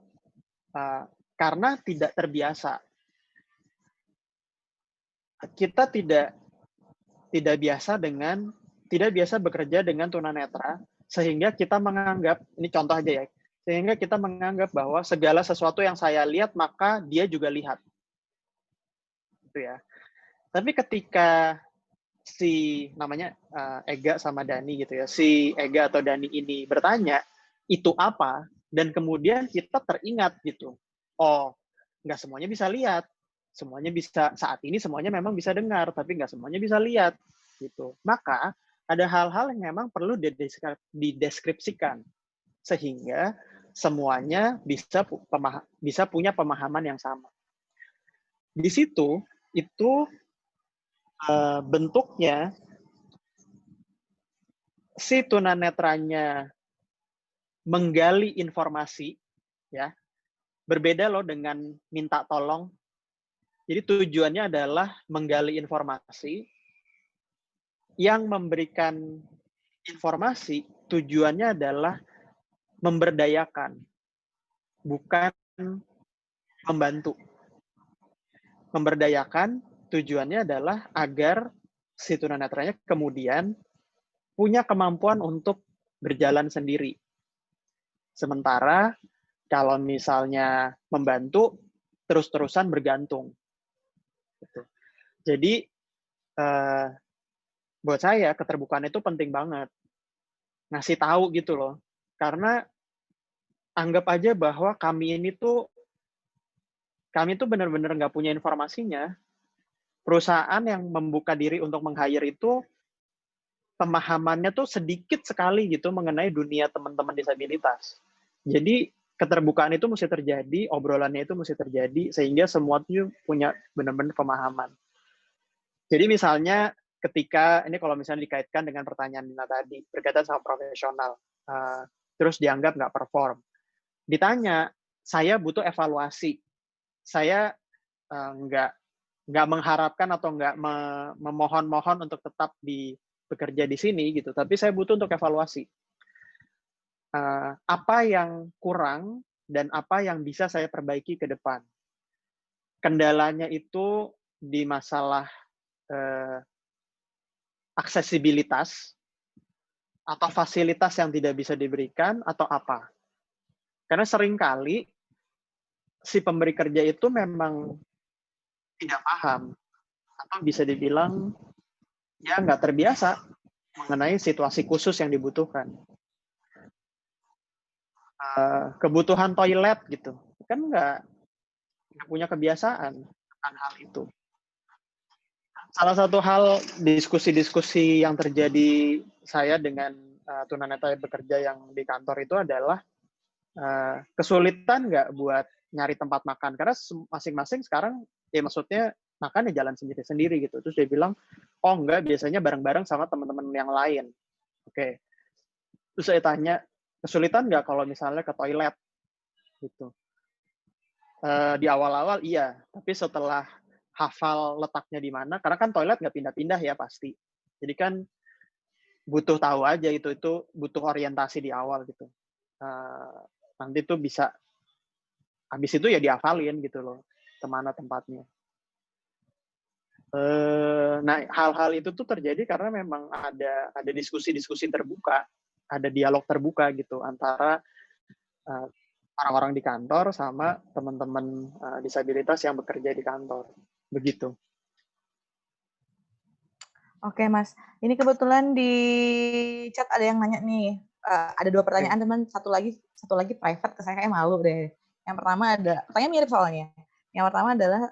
karena tidak terbiasa. Kita tidak biasa bekerja dengan tunanetra, sehingga kita menganggap, ini contoh aja ya, sehingga kita menganggap bahwa segala sesuatu yang saya lihat maka dia juga lihat, gitu ya. Tapi ketika si namanya Ega sama Dani gitu ya, si Ega atau Dani ini bertanya itu apa, dan kemudian kita teringat gitu, oh nggak semuanya bisa lihat, semuanya bisa saat ini semuanya memang bisa dengar, tapi nggak semuanya bisa lihat gitu. Maka ada hal-hal yang memang perlu dideskripsikan sehingga semuanya bisa punya pemahaman yang sama. Di situ itu bentuknya si tunanetranya menggali informasi, ya, berbeda loh dengan minta tolong. Jadi tujuannya adalah menggali informasi, yang memberikan informasi tujuannya adalah memberdayakan, bukan membantu. Memberdayakan tujuannya adalah agar si tunanetranya kemudian punya kemampuan untuk berjalan sendiri. Sementara kalau misalnya membantu, terus-terusan bergantung. Jadi buat saya keterbukaan itu penting banget. Ngasih tahu gitu loh. Karena anggap aja bahwa kami tuh benar-benar nggak punya informasinya. Perusahaan yang membuka diri untuk meng-hire itu pemahamannya tuh sedikit sekali gitu mengenai dunia teman-teman disabilitas. Jadi keterbukaan itu mesti terjadi, obrolannya itu mesti terjadi, sehingga semua tuh punya benar-benar pemahaman. Jadi misalnya ketika, ini kalau misalnya dikaitkan dengan pertanyaan Nina tadi, berkaitan sama profesional, terus dianggap nggak perform. Ditanya, saya butuh evaluasi. Saya nggak mengharapkan atau nggak memohon-mohon untuk tetap bekerja di sini gitu, tapi saya butuh untuk evaluasi. Apa yang kurang dan apa yang bisa saya perbaiki ke depan. Kendalanya itu di masalah aksesibilitas atau fasilitas yang tidak bisa diberikan atau apa. Karena seringkali si pemberi kerja itu memang tidak paham atau bisa dibilang ya nggak terbiasa mengenai situasi khusus yang dibutuhkan. Kebutuhan toilet gitu, kan nggak punya kebiasaan akan hal itu. Salah satu hal diskusi-diskusi yang terjadi saya dengan tunanetra yang bekerja yang di kantor itu adalah kesulitan nggak buat nyari tempat makan, karena masing-masing sekarang ya maksudnya makan ya jalan sendiri-sendiri gitu. Terus dia bilang, oh enggak, biasanya bareng-bareng sama teman-teman yang lain. Oke. Terus saya tanya, kesulitan nggak kalau misalnya ke toilet gitu? Di awal-awal iya, tapi setelah hafal letaknya di mana, karena kan toilet nggak pindah-pindah ya pasti. Jadi kan butuh tahu aja itu butuh orientasi di awal gitu. Nanti tuh bisa habis itu ya dihafalin gitu loh, kemana tempatnya. Nah, hal-hal itu tuh terjadi karena memang ada diskusi-diskusi terbuka, ada dialog terbuka gitu antara orang-orang di kantor sama teman-teman disabilitas yang bekerja di kantor, begitu. Oke Mas, ini kebetulan di chat ada yang nanya nih, ada 2 pertanyaan teman, satu lagi private ke saya, kayak malu deh. Yang pertama pertanyaan mirip soalnya. Yang pertama adalah,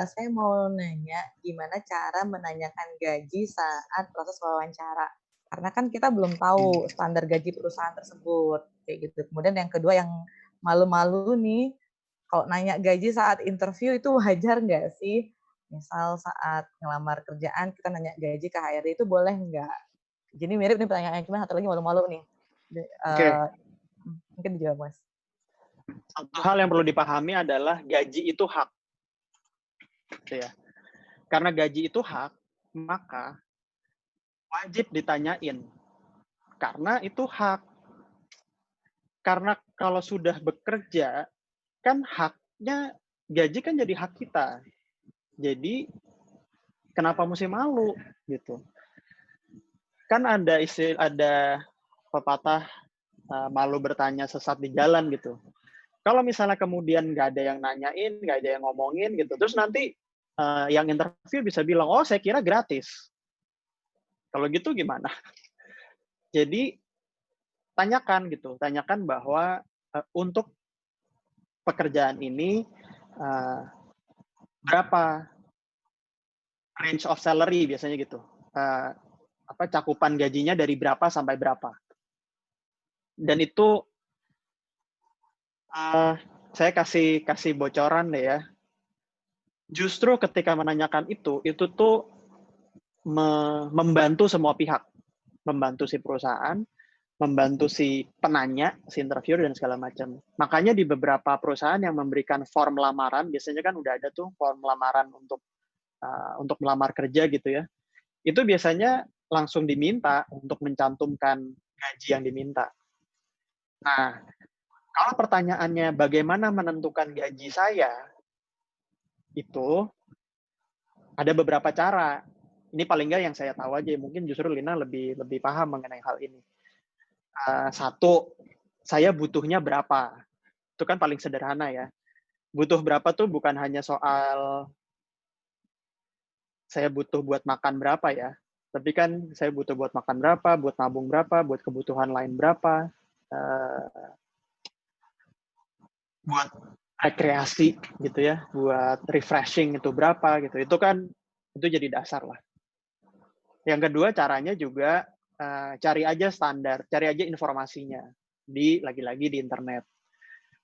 saya mau nanya gimana cara menanyakan gaji saat proses wawancara? Karena kan kita belum tahu standar gaji perusahaan tersebut, kayak gitu. Kemudian yang kedua yang malu-malu nih, kalau nanya gaji saat interview itu wajar nggak sih? Misal saat ngelamar kerjaan kita nanya gaji ke HRD itu boleh nggak? Jadi mirip nih pertanyaannya, cuma satu lagi malu-malu nih. Oke. Mungkin dijawab Mas. Satu hal yang perlu dipahami adalah gaji itu hak. Gitu ya. Karena gaji itu hak, maka wajib ditanyain. Karena itu hak. Karena kalau sudah bekerja, kan haknya, gaji kan jadi hak kita. Jadi kenapa mesti malu gitu? Kan ada pepatah malu bertanya sesat di jalan gitu. Kalau misalnya kemudian nggak ada yang nanyain, nggak ada yang ngomongin gitu, terus nanti yang interview bisa bilang, oh saya kira gratis. Kalau gitu gimana? Jadi tanyakan bahwa untuk pekerjaan ini berapa range of salary biasanya gitu. Cakupan gajinya dari berapa sampai berapa. Dan itu saya kasih bocoran deh ya. Justru ketika menanyakan itu tuh membantu semua pihak. Membantu si perusahaan, membantu si penanya, si interviewer, dan segala macam. Makanya di beberapa perusahaan yang memberikan form lamaran, biasanya kan udah ada tuh form lamaran untuk melamar kerja gitu ya. Itu biasanya langsung diminta untuk mencantumkan gaji yang diminta. Nah, kalau pertanyaannya bagaimana menentukan gaji saya, itu ada beberapa cara. Ini paling nggak yang saya tahu aja, mungkin justru Lina lebih paham mengenai hal ini. Satu, saya butuhnya berapa? Itu kan paling sederhana ya. Butuh berapa tuh bukan hanya soal saya butuh buat makan berapa ya, tapi kan saya butuh buat makan berapa, buat nabung berapa, buat kebutuhan lain berapa, buat rekreasi gitu ya, buat refreshing itu berapa gitu. Itu kan itu jadi dasar lah. Yang kedua, caranya juga cari aja standar, cari aja informasinya lagi-lagi di internet.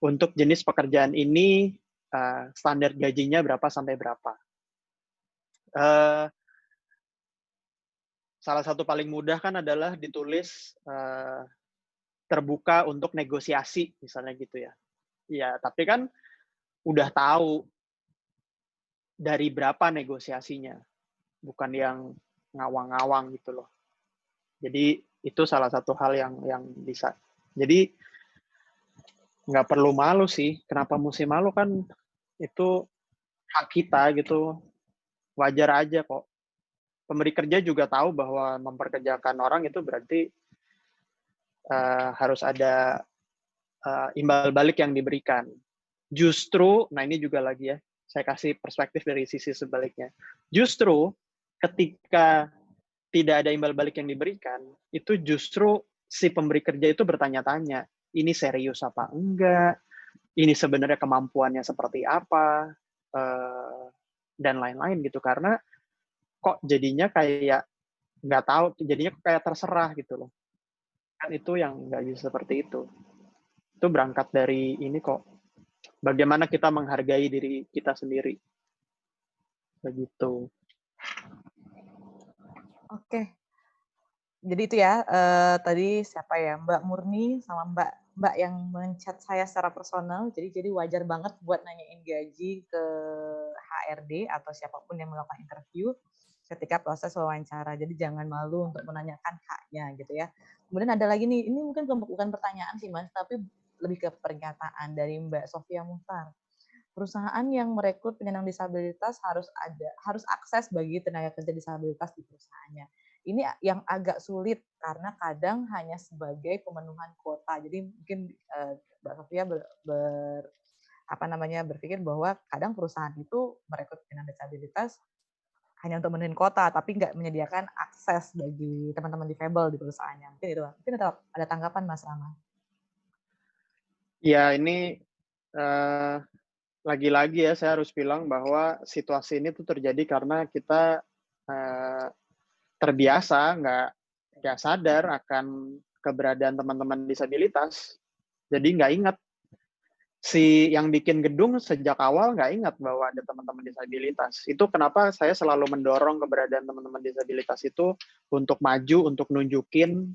Untuk jenis pekerjaan ini standar gajinya berapa sampai berapa. Salah satu paling mudah kan adalah ditulis terbuka untuk negosiasi misalnya gitu ya. Ya, tapi kan udah tahu dari berapa negosiasinya, bukan yang ngawang-ngawang gitu loh. Jadi itu salah satu hal yang bisa. Jadi nggak perlu malu sih. Kenapa mesti malu, kan itu hak kita gitu. Wajar aja kok. Pemberi kerja juga tahu bahwa memperkerjakan orang itu berarti harus ada imbal balik yang diberikan. Justru, nah ini juga lagi ya, saya kasih perspektif dari sisi sebaliknya. Justru ketika tidak ada imbal balik yang diberikan, itu justru si pemberi kerja itu bertanya-tanya, ini serius apa enggak, ini sebenarnya kemampuannya seperti apa, dan lain-lain gitu. Karena kok jadinya kayak nggak tahu, jadinya kayak terserah gitu loh. Kan itu yang nggak bisa seperti itu. Itu berangkat dari ini kok, bagaimana kita menghargai diri kita sendiri. Begitu. Oke. Jadi itu ya, tadi siapa ya, Mbak Murni sama Mbak Mbak yang men-chat saya secara personal, jadi wajar banget buat nanyain gaji ke HRD atau siapapun yang melakukan interview ketika proses wawancara. Jadi jangan malu untuk menanyakan haknya gitu ya. Kemudian ada lagi nih, ini mungkin bukan pertanyaan sih Mas, tapi lebih ke pernyataan dari Mbak Sofia Muhtar. Perusahaan yang merekrut penyandang disabilitas harus akses bagi tenaga kerja disabilitas di perusahaannya. Ini yang agak sulit karena kadang hanya sebagai pemenuhan kuota. Jadi mungkin Mbak Sofia berpikir bahwa kadang perusahaan itu merekrut penyandang disabilitas hanya untuk memenuhi kuota, tapi nggak menyediakan akses bagi teman-teman difabel di perusahaannya. Mungkin itu. Mungkin ada tanggapan Mas Rama. Ya, ini lagi-lagi ya saya harus bilang bahwa situasi ini tuh terjadi karena kita terbiasa nggak sadar akan keberadaan teman-teman disabilitas. Jadi nggak ingat si yang bikin gedung sejak awal nggak ingat bahwa ada teman-teman disabilitas. Itu kenapa saya selalu mendorong keberadaan teman-teman disabilitas itu untuk maju, untuk nunjukin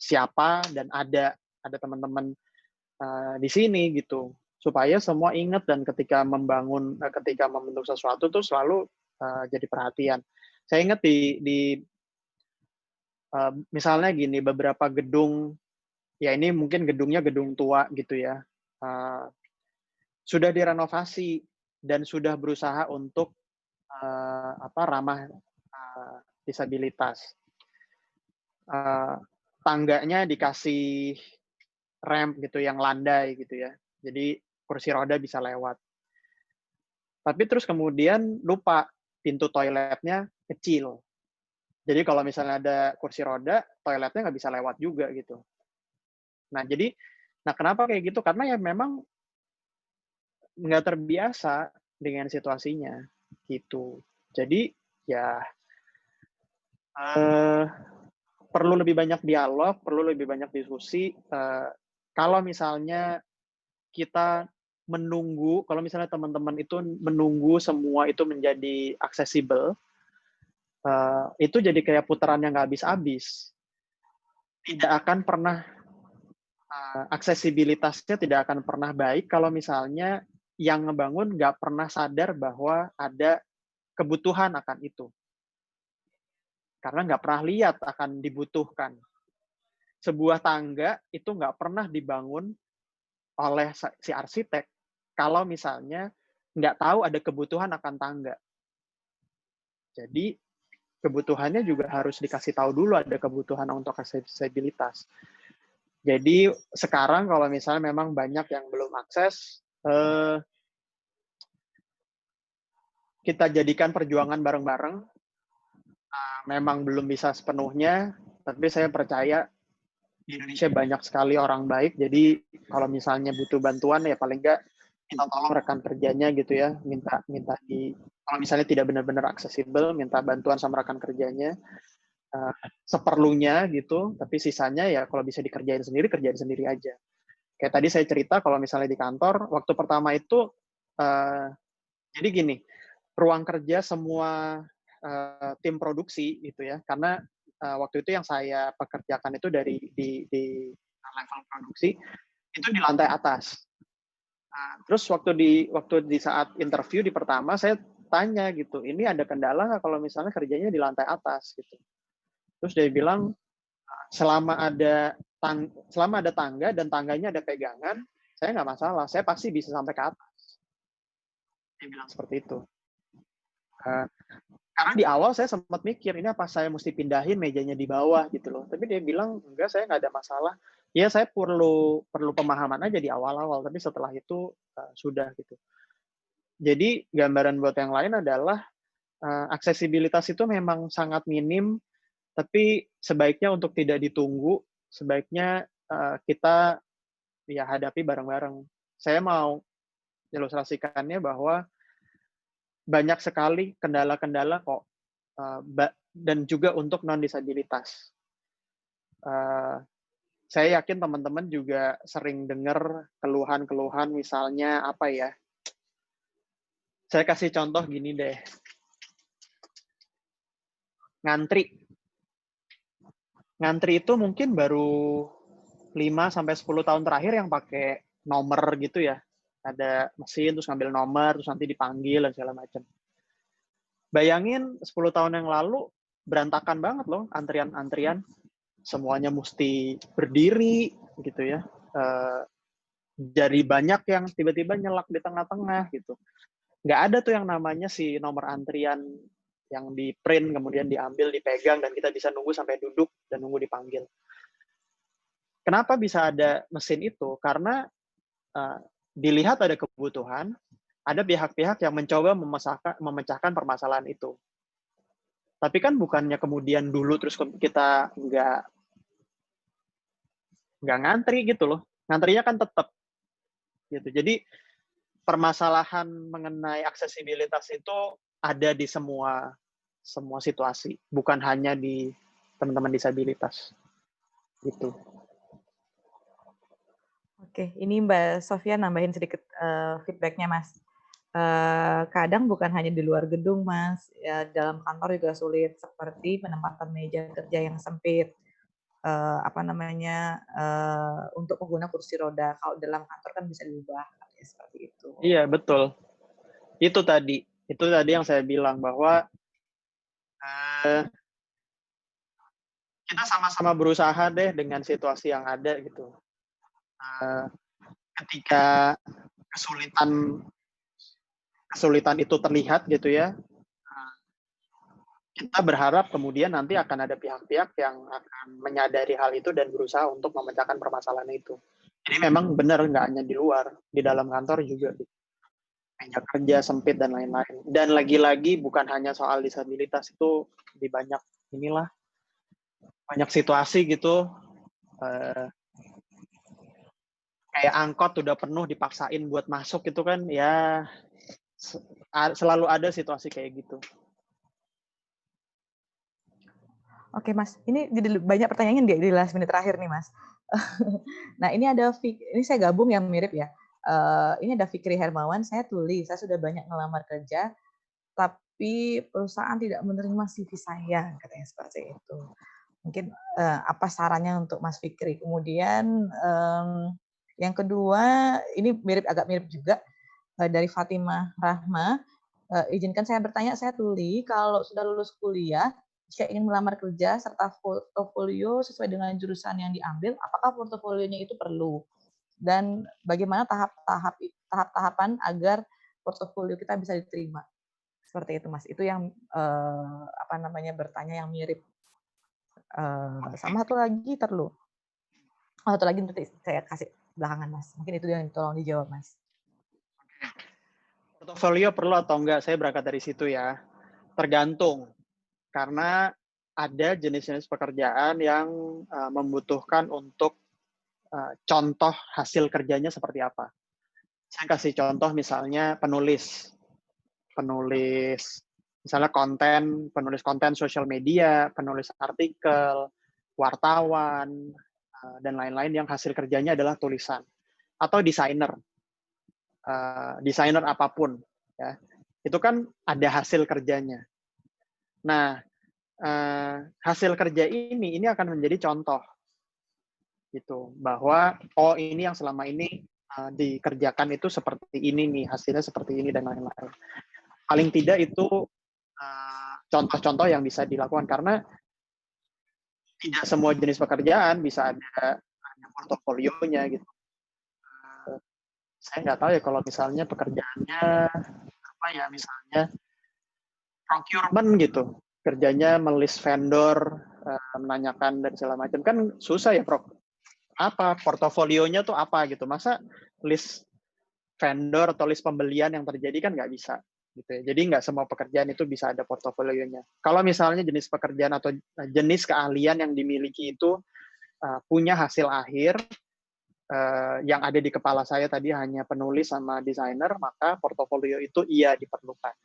siapa dan ada teman-teman di sini gitu, supaya semua ingat dan ketika membentuk sesuatu tuh selalu jadi perhatian. Saya ingat di misalnya gini, beberapa gedung, ya ini mungkin gedungnya gedung tua gitu ya, sudah direnovasi dan sudah berusaha untuk ramah disabilitas. Tangganya dikasih ramp gitu yang landai gitu ya. Jadi kursi roda bisa lewat. Tapi terus kemudian lupa pintu toiletnya kecil. Jadi kalau misalnya ada kursi roda, toiletnya nggak bisa lewat juga gitu. Nah kenapa kayak gitu? Karena ya memang nggak terbiasa dengan situasinya gitu. Jadi ya perlu lebih banyak dialog, perlu lebih banyak diskusi. Kalau misalnya kita menunggu, kalau misalnya teman-teman itu menunggu semua itu menjadi aksesibel, itu jadi kayak putaran yang nggak habis-habis. Tidak akan pernah, aksesibilitasnya tidak akan pernah baik kalau misalnya yang ngebangun nggak pernah sadar bahwa ada kebutuhan akan itu. Karena nggak pernah lihat akan dibutuhkan. Sebuah tangga itu nggak pernah dibangun oleh si arsitek kalau misalnya nggak tahu ada kebutuhan akan tangga. Jadi kebutuhannya juga harus dikasih tahu dulu ada kebutuhan untuk aksesibilitas. Jadi sekarang kalau misalnya memang banyak yang belum akses, kita jadikan perjuangan bareng-bareng. Memang belum bisa sepenuhnya, tapi saya percaya di Indonesia banyak sekali orang baik. Jadi kalau misalnya butuh bantuan ya paling nggak kita tolong rekan kerjanya gitu ya, minta kalau misalnya tidak benar-benar aksesibel, minta bantuan sama rekan kerjanya seperlunya gitu, tapi sisanya ya kalau bisa kerjain sendiri aja. Kayak tadi saya cerita kalau misalnya di kantor, waktu pertama itu jadi gini, ruang kerja semua tim produksi gitu ya, karena waktu itu yang saya pekerjakan itu di level produksi itu di lantai atas. Terus waktu di saat interview di pertama saya tanya gitu, ini ada kendala nggak kalau misalnya kerjanya di lantai atas gitu. Terus dia bilang selama ada tangga dan tangganya ada pegangan, saya nggak masalah, saya pasti bisa sampai ke atas. Dia bilang seperti itu. Karena di awal saya sempat mikir, ini apa saya mesti pindahin mejanya di bawah gitu loh. Tapi dia bilang, enggak, saya nggak ada masalah. Ya saya perlu pemahaman aja di awal-awal, tapi setelah itu sudah gitu. Jadi gambaran buat yang lain adalah aksesibilitas itu memang sangat minim, tapi sebaiknya untuk tidak ditunggu, sebaiknya kita ya hadapi bareng-bareng. Saya mau ilustrasikannya bahwa banyak sekali kendala-kendala kok, dan juga untuk non-disabilitas. Saya yakin teman-teman juga sering dengar keluhan-keluhan misalnya apa ya, saya kasih contoh gini deh, ngantri itu mungkin baru 5-10 tahun terakhir yang pakai nomor gitu ya. Ada mesin, terus ngambil nomor, terus nanti dipanggil, dan segala macam. Bayangin 10 tahun yang lalu, berantakan banget loh antrian-antrian. Semuanya mesti berdiri, gitu ya. Jadi banyak yang tiba-tiba nyelak di tengah-tengah, gitu. Nggak ada tuh yang namanya si nomor antrian yang di print, kemudian diambil, dipegang, dan kita bisa nunggu sampai duduk, dan nunggu dipanggil. Kenapa bisa ada mesin itu? Karena dilihat ada kebutuhan, ada pihak-pihak yang mencoba memecahkan permasalahan itu. Tapi kan bukannya kemudian dulu terus kita nggak ngantri gitu loh. Ngantrinya kan tetap gitu. Jadi permasalahan mengenai aksesibilitas itu ada di semua situasi, bukan hanya di teman-teman disabilitas. Gitu. Oke, ini Mbak Sofia nambahin sedikit feedback-nya, Mas. Kadang bukan hanya di luar gedung, Mas. Ya, dalam kantor juga sulit, seperti penempatan meja kerja yang sempit. Untuk pengguna kursi roda. Kalau dalam kantor kan bisa diubah, ya, seperti itu. Iya, betul. Itu tadi yang saya bilang, bahwa kita sama-sama berusaha deh dengan situasi yang ada gitu. Ketika kesulitan itu terlihat gitu ya, kita berharap kemudian nanti akan ada pihak-pihak yang akan menyadari hal itu dan berusaha untuk memecahkan permasalahan itu. Jadi memang benar, nggak hanya di luar, di dalam kantor juga. Meja kerja sempit dan lain-lain. Dan lagi-lagi bukan hanya soal disabilitas, itu di banyak situasi gitu. Kayak angkot udah penuh dipaksain buat masuk itu kan, ya selalu ada situasi kayak gitu. Oke, Mas. Ini jadi banyak pertanyaan di last menit terakhir nih, Mas. Nah, ini saya gabung yang mirip ya. Ini ada Fikri Hermawan, saya sudah banyak ngelamar kerja, tapi perusahaan tidak menerima CV saya, katanya seperti itu. Mungkin apa sarannya untuk Mas Fikri? Kemudian yang kedua, ini agak mirip juga, dari Fatimah Rahma. Izinkan saya bertanya, saya tuli, kalau sudah lulus kuliah, jika ingin melamar kerja serta portofolio sesuai dengan jurusan yang diambil, apakah portofolionya itu perlu? Dan bagaimana tahap-tahapan agar portofolio kita bisa diterima? Seperti itu, Mas. Itu yang bertanya yang mirip. Sama satu lagi satu lagi nanti saya kasih belakangan, Mas. Mungkin itu yang tolong dijawab, Mas. Portofolio perlu atau enggak? Saya berangkat dari situ ya. Tergantung. Karena ada jenis-jenis pekerjaan yang membutuhkan untuk contoh hasil kerjanya seperti apa. Saya kasih contoh misalnya penulis misalnya penulis konten sosial media, penulis artikel, wartawan, dan lain-lain yang hasil kerjanya adalah tulisan. Atau desainer apapun. Ya. Itu kan ada hasil kerjanya. Nah, hasil kerja ini akan menjadi contoh gitu, bahwa ini yang selama ini dikerjakan itu seperti ini nih, hasilnya seperti ini dan lain-lain. Paling tidak itu contoh-contoh yang bisa dilakukan, karena tidak semua jenis pekerjaan bisa ada portofolionya gitu. Saya nggak tahu ya kalau misalnya pekerjaannya misalnya procurement gitu, kerjanya melis vendor, menanyakan dan segala macam, kan susah ya, portofolionya tuh apa gitu, masa list vendor atau list pembelian yang terjadi kan nggak bisa gitu ya. Jadi nggak semua pekerjaan itu bisa ada portofolionya. Kalau misalnya jenis pekerjaan atau jenis keahlian yang dimiliki itu punya hasil akhir yang ada di kepala saya tadi hanya penulis sama desainer, maka portofolio itu iya diperlukan.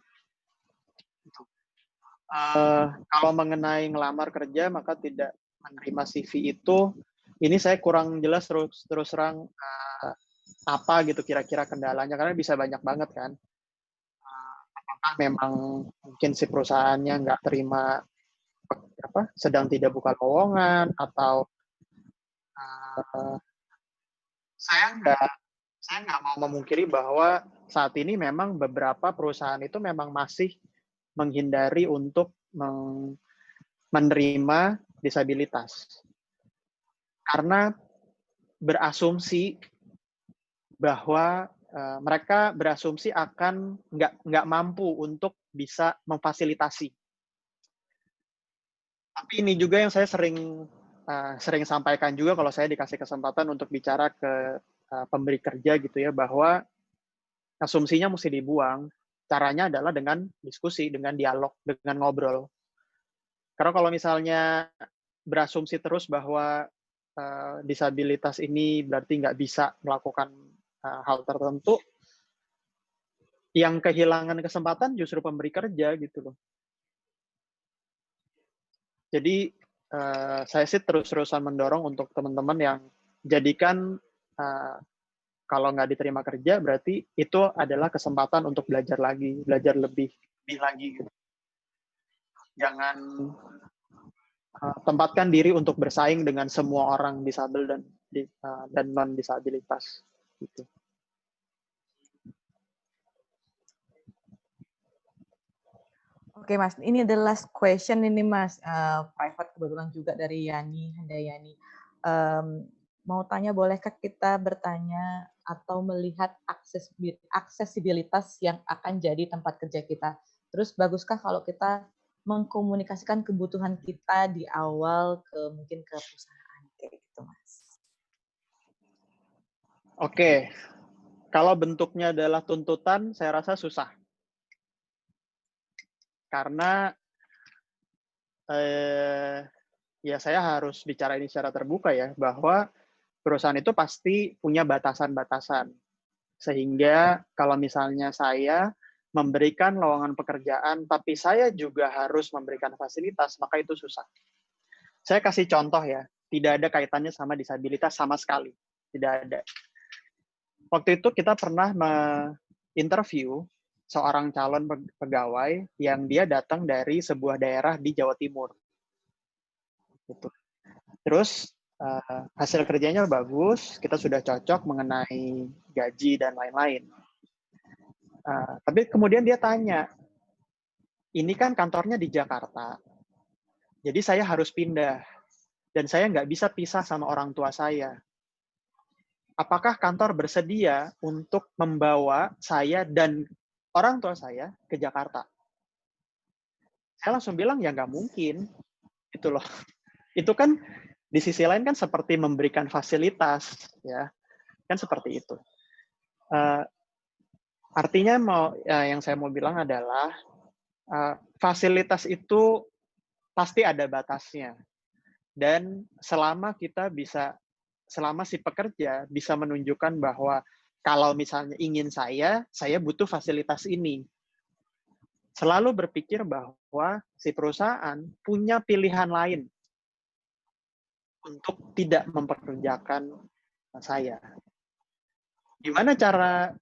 Kalau mengenai ngelamar kerja, maka tidak menerima CV itu, ini saya kurang jelas terus terang apa gitu kira-kira kendalanya, karena bisa banyak banget kan. Apakah memang mungkin si perusahaannya nggak terima sedang tidak buka lowongan, atau uh, saya nggak mau memungkiri bahwa saat ini memang beberapa perusahaan itu memang masih menghindari untuk menerima disabilitas karena berasumsi bahwa mereka berasumsi akan nggak mampu untuk bisa memfasilitasi. Tapi ini juga yang saya sering sampaikan juga kalau saya dikasih kesempatan untuk bicara ke pemberi kerja gitu ya, bahwa asumsinya mesti dibuang. Caranya adalah dengan diskusi, dengan dialog, dengan ngobrol. Karena kalau misalnya berasumsi terus bahwa disabilitas ini berarti nggak bisa melakukan hal tertentu, yang kehilangan kesempatan justru pemberi kerja gitu loh. Jadi saya sih terus-terusan mendorong untuk teman-teman yang jadikan kalau nggak diterima kerja berarti itu adalah kesempatan untuk belajar lagi, belajar lebih lagi. Gitu. Jangan tempatkan diri untuk bersaing dengan semua orang disabel dan non disabilitas. Gitu. Oke Mas, ini the last question ini Mas, private kebetulan juga dari Yani Handayani. Mau tanya, bolehkah kita bertanya atau melihat aksesibilitas yang akan jadi tempat kerja kita? Terus baguskah kalau kita mengkomunikasikan kebutuhan kita di awal mungkin ke perusahaan kayak gitu Mas? Oke, kalau bentuknya adalah tuntutan, saya rasa susah. Karena ya saya harus bicara ini secara terbuka ya, bahwa perusahaan itu pasti punya batasan-batasan. Sehingga kalau misalnya saya memberikan lowongan pekerjaan, tapi saya juga harus memberikan fasilitas, maka itu susah. Saya kasih contoh ya, tidak ada kaitannya sama disabilitas sama sekali. Tidak ada. Waktu itu kita pernah interview seorang calon pegawai yang dia datang dari sebuah daerah di Jawa Timur. Gitu. Terus hasil kerjanya bagus, kita sudah cocok mengenai gaji dan lain-lain. Tapi kemudian dia tanya, ini kan kantornya di Jakarta, jadi saya harus pindah, dan saya nggak bisa pisah sama orang tua saya. Apakah kantor bersedia untuk membawa saya dan orang tua saya ke Jakarta? Saya langsung bilang, ya nggak mungkin. Itu loh. Itu kan di sisi lain kan seperti memberikan fasilitas, ya kan seperti itu. Artinya yang saya mau bilang adalah fasilitas itu pasti ada batasnya, dan selama si pekerja bisa menunjukkan bahwa kalau misalnya ingin saya butuh fasilitas ini. Selalu berpikir bahwa si perusahaan punya pilihan lain untuk tidak mempekerjakan saya. Gimana cara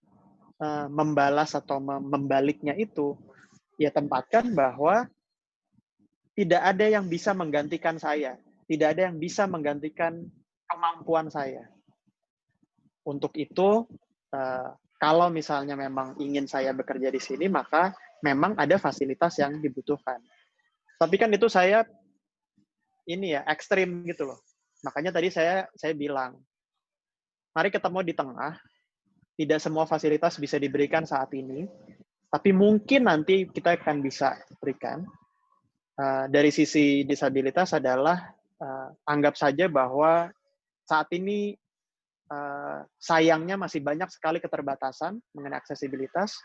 membalas atau membaliknya itu? Ya tempatkan bahwa tidak ada yang bisa menggantikan saya. Tidak ada yang bisa menggantikan kemampuan saya. Untuk itu, kalau misalnya memang ingin saya bekerja di sini, maka memang ada fasilitas yang dibutuhkan. Tapi kan itu saya ekstrim gitu loh. Makanya tadi saya bilang, mari ketemu di tengah. Tidak semua fasilitas bisa diberikan saat ini, tapi mungkin nanti kita akan bisa berikan. Dari sisi disabilitas adalah anggap saja bahwa saat ini sayangnya masih banyak sekali keterbatasan mengenai aksesibilitas,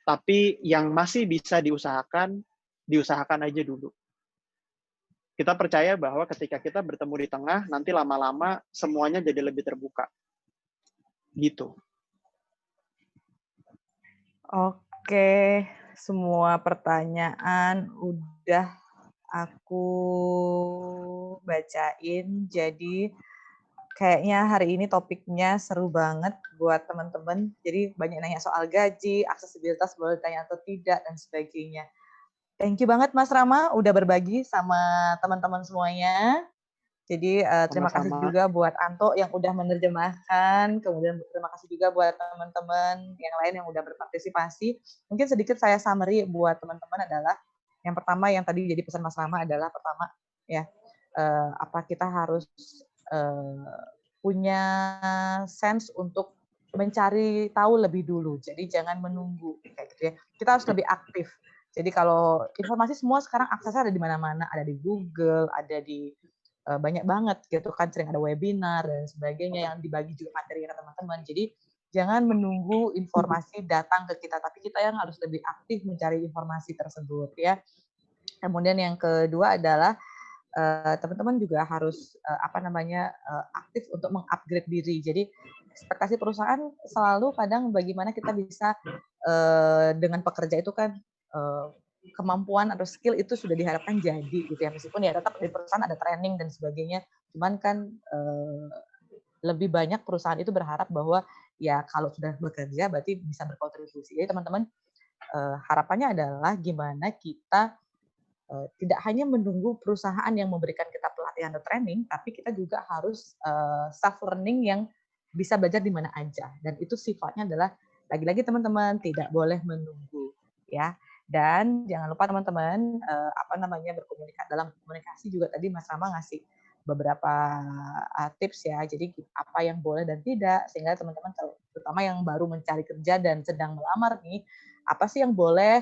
tapi yang masih bisa diusahakan aja dulu. Kita percaya bahwa ketika kita bertemu di tengah, nanti lama-lama semuanya jadi lebih terbuka. Gitu. Oke, semua pertanyaan udah aku bacain, jadi kayaknya hari ini topiknya seru banget buat teman-teman. Jadi banyak nanya soal gaji, aksesibilitas boleh ditanya atau tidak, dan sebagainya. Thank you banget Mas Rama udah berbagi sama teman-teman semuanya. Jadi terima kasih Sama-sama. juga buat Anto yang udah menerjemahkan, kemudian terima kasih juga buat teman-teman yang lain yang udah berpartisipasi. Mungkin sedikit saya summary buat teman-teman adalah yang pertama yang tadi jadi pesan Mas Rama adalah pertama ya apa kita harus punya sense untuk mencari tahu lebih dulu. Jadi jangan menunggu kayak gitu ya. Kita harus lebih aktif. Jadi kalau informasi semua sekarang aksesnya ada di mana-mana, ada di Google, ada di banyak banget gitu kan, sering ada webinar dan sebagainya yang dibagi juga materi ke teman-teman. Jadi jangan menunggu informasi datang ke kita, tapi kita yang harus lebih aktif mencari informasi tersebut ya. Kemudian yang kedua adalah teman-teman juga harus aktif untuk mengupgrade diri. Jadi ekspektasi perusahaan selalu kadang bagaimana kita bisa dengan pekerja itu kan kemampuan atau skill itu sudah diharapkan jadi gitu ya, meskipun ya tetap di perusahaan ada training dan sebagainya, cuman kan lebih banyak perusahaan itu berharap bahwa ya kalau sudah bekerja berarti bisa berkontribusi. Jadi teman-teman harapannya adalah gimana kita tidak hanya menunggu perusahaan yang memberikan kita pelatihan atau training, tapi kita juga harus self learning yang bisa belajar di mana aja. Dan itu sifatnya adalah lagi-lagi teman-teman tidak boleh menunggu ya. Dan jangan lupa teman-teman berkomunikasi dalam komunikasi juga tadi Mas Rama ngasih beberapa tips ya. Jadi apa yang boleh dan tidak sehingga teman-teman terutama yang baru mencari kerja dan sedang melamar nih, apa sih yang boleh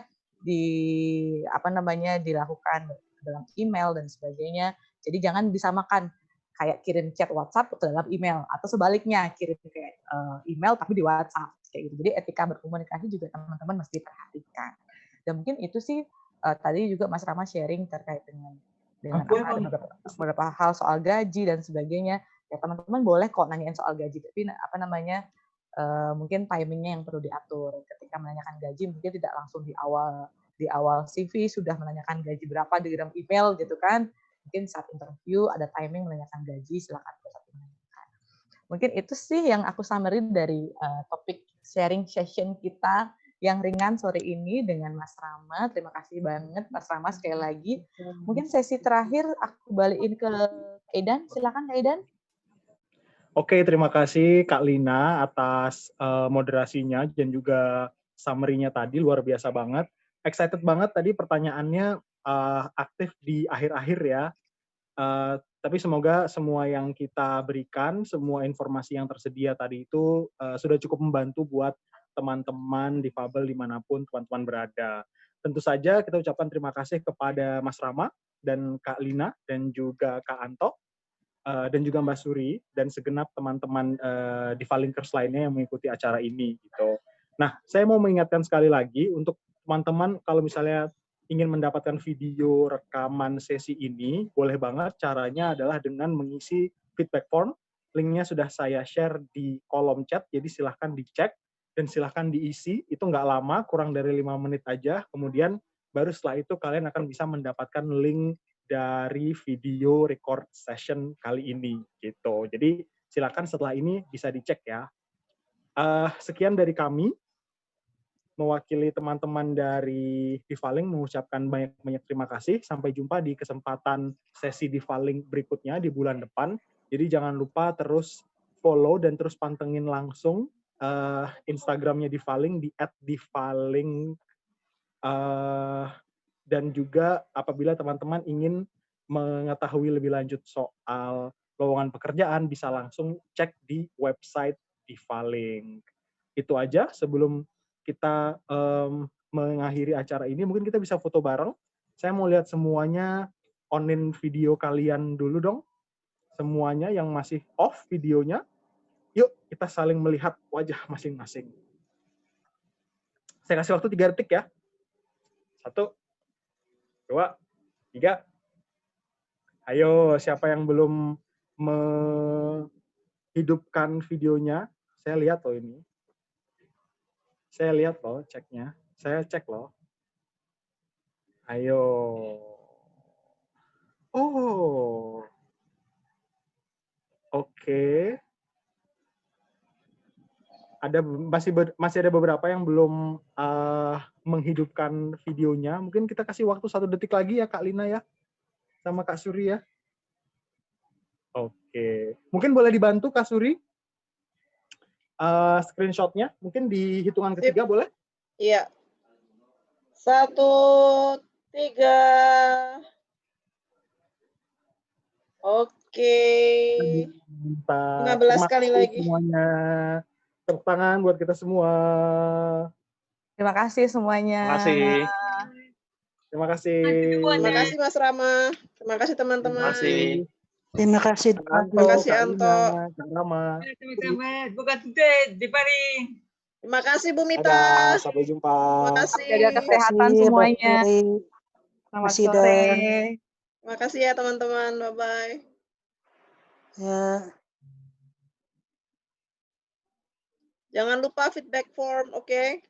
dilakukan dalam email dan sebagainya. Jadi jangan disamakan kayak kirim chat WhatsApp ke dalam email atau sebaliknya kirim kayak email tapi di WhatsApp kayak gitu. Jadi etika berkomunikasi juga teman-teman mesti perhatikan. Dan mungkin itu sih tadi juga Mas Rama sharing terkait dengan ada beberapa hal soal gaji dan sebagainya. Ya teman-teman boleh kok nanyain soal gaji, tapi mungkin timingnya yang perlu diatur. Ketika menanyakan gaji mungkin tidak langsung di awal CV sudah menanyakan gaji berapa di dalam email gitu kan. Mungkin saat interview ada timing menanyakan gaji, silakan menanyakan. Mungkin itu sih yang aku summary dari topik sharing session kita yang ringan sore ini dengan Mas Rama. Terima kasih banget Mas Rama sekali lagi. Mungkin sesi terakhir aku balikin ke Aidan. Silakan Kak Aidan. Oke, terima kasih Kak Lina atas moderasinya dan juga summary-nya tadi, luar biasa banget. Excited banget tadi pertanyaannya aktif di akhir-akhir ya. Tapi semoga semua yang kita berikan, semua informasi yang tersedia tadi itu sudah cukup membantu buat teman-teman difabel dimanapun teman-teman berada. Tentu saja kita ucapkan terima kasih kepada Mas Rama dan Kak Lina dan juga Kak Anto dan juga Mbak Suri dan segenap teman-teman Divalinkers lainnya yang mengikuti acara ini gitu. Nah, saya mau mengingatkan sekali lagi untuk teman-teman kalau misalnya ingin mendapatkan video rekaman sesi ini, boleh banget caranya adalah dengan mengisi feedback form. Linknya sudah saya share di kolom chat, jadi silahkan dicek dan silahkan diisi. Itu nggak lama, kurang dari 5 menit aja. Kemudian baru setelah itu kalian akan bisa mendapatkan link dari video record session kali ini gitu. Jadi silakan setelah ini bisa dicek ya. Sekian dari kami. Mewakili teman-teman dari Divaling mengucapkan banyak-banyak terima kasih. Sampai jumpa di kesempatan sesi Divaling berikutnya di bulan depan. Jadi jangan lupa terus follow dan terus pantengin langsung Instagramnya Divaling di @divaling. Dan juga apabila teman-teman ingin mengetahui lebih lanjut soal lowongan pekerjaan, bisa langsung cek di website Divaling. Itu aja sebelum kita mengakhiri acara ini, mungkin kita bisa foto bareng. Saya mau lihat semuanya on-in video kalian dulu dong. Semuanya yang masih off videonya. Yuk, kita saling melihat wajah masing-masing. Saya kasih waktu 3 detik ya. 1, 2, 3. Ayo, siapa yang belum menghidupkan videonya? Saya lihat loh ini. Saya lihat loh ceknya. Saya cek loh. Ayo. Oh. Oke. Masih ada beberapa yang belum menghidupkan videonya. Mungkin kita kasih waktu 1 detik lagi ya Kak Lina ya. Sama Kak Suri ya. Oke. Mungkin boleh dibantu Kak Suri? Screenshot-nya, mungkin di hitungan Sip. ketiga boleh? Iya. 1, 3. Oke. Minta 15 terima kali kasih lagi. semuanya. Tepuk tangan buat kita semua. Terima kasih semuanya. Terima kasih. Terima kasih. Terima kasih Mas Rama. Terima kasih Terima teman-teman. kasih. Terima kasih. Kak Anto, Terima kasih, Kak Anto. Lina, Kak Rama. Sama-sama. Bukan today, di Pari. Terima kasih Bu Mita. Dadah, sampai jumpa. Terima kasih. Jaga kesehatan semuanya. Selamat Kasih, sore. Terima kasih ya teman-teman. Bye-bye. Ya. Jangan lupa feedback form, oke?